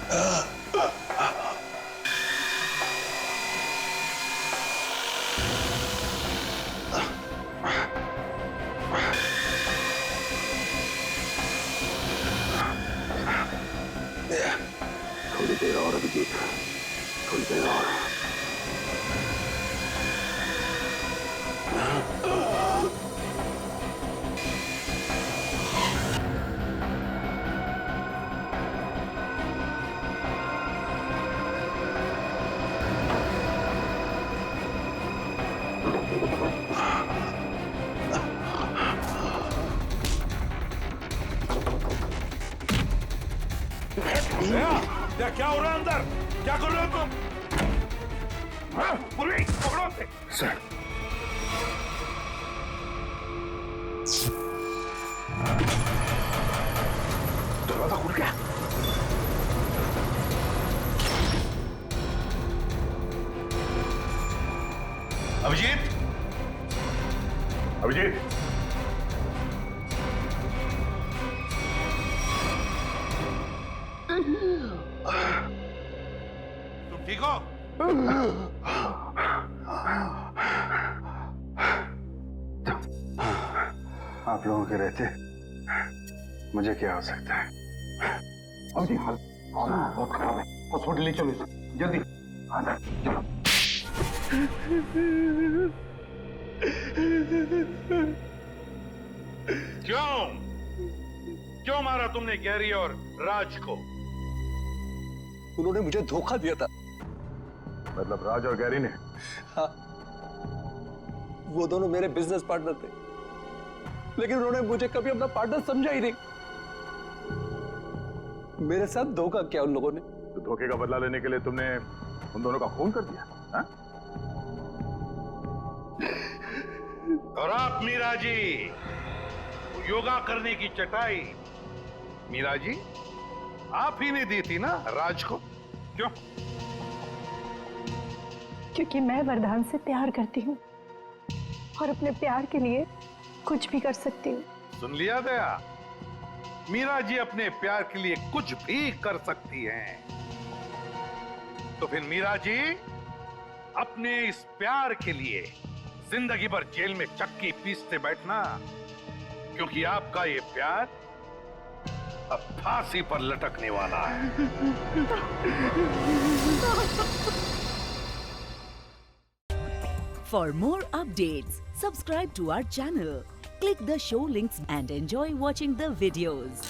थोड़ी देर और अभिजीत, थोड़ी देर और। क्या हो रहा है अंदर? क्या कर रहे हो तुम? पुलिस पकड़ो से। सर दरवाजा खुल गया। अभिजीत, अभिजीत, तुम ठीक हो? आप लोगों के रहते मुझे क्या हो सकता है? अभी हाल बहुत खराब है, हॉस्पिटल ले चलो जल्दी। हाँ सर चलो। क्यों मारा तुमने गैरी और राज को? उन्होंने मुझे धोखा दिया था। मतलब राज और गैरी ने? हाँ, वो दोनों मेरे बिजनेस पार्टनर थे, लेकिन उन्होंने मुझे कभी अपना पार्टनर समझा ही नहीं। मेरे साथ धोखा किया उन लोगों ने। तो धोखे का बदला लेने के लिए तुमने उन दोनों का खून कर दिया? हा? और आप मीरा जी, योगा करने की चटाई मीरा जी आप ही ने दी थी ना राज को? क्यों? क्योंकि मैं वरदान से प्यार करती हूँ और अपने प्यार के लिए कुछ भी कर सकती हूँ। सुन लिया दया, मीरा जी अपने प्यार के लिए कुछ भी कर सकती हैं। तो फिर मीरा जी अपने इस प्यार के लिए जिंदगी भर जेल में चक्की पीसते बैठना, क्योंकि आपका ये प्यार अब फांसी पर लटकने वाला है। For more updates, subscribe to our channel, click the show links and enjoy watching the videos.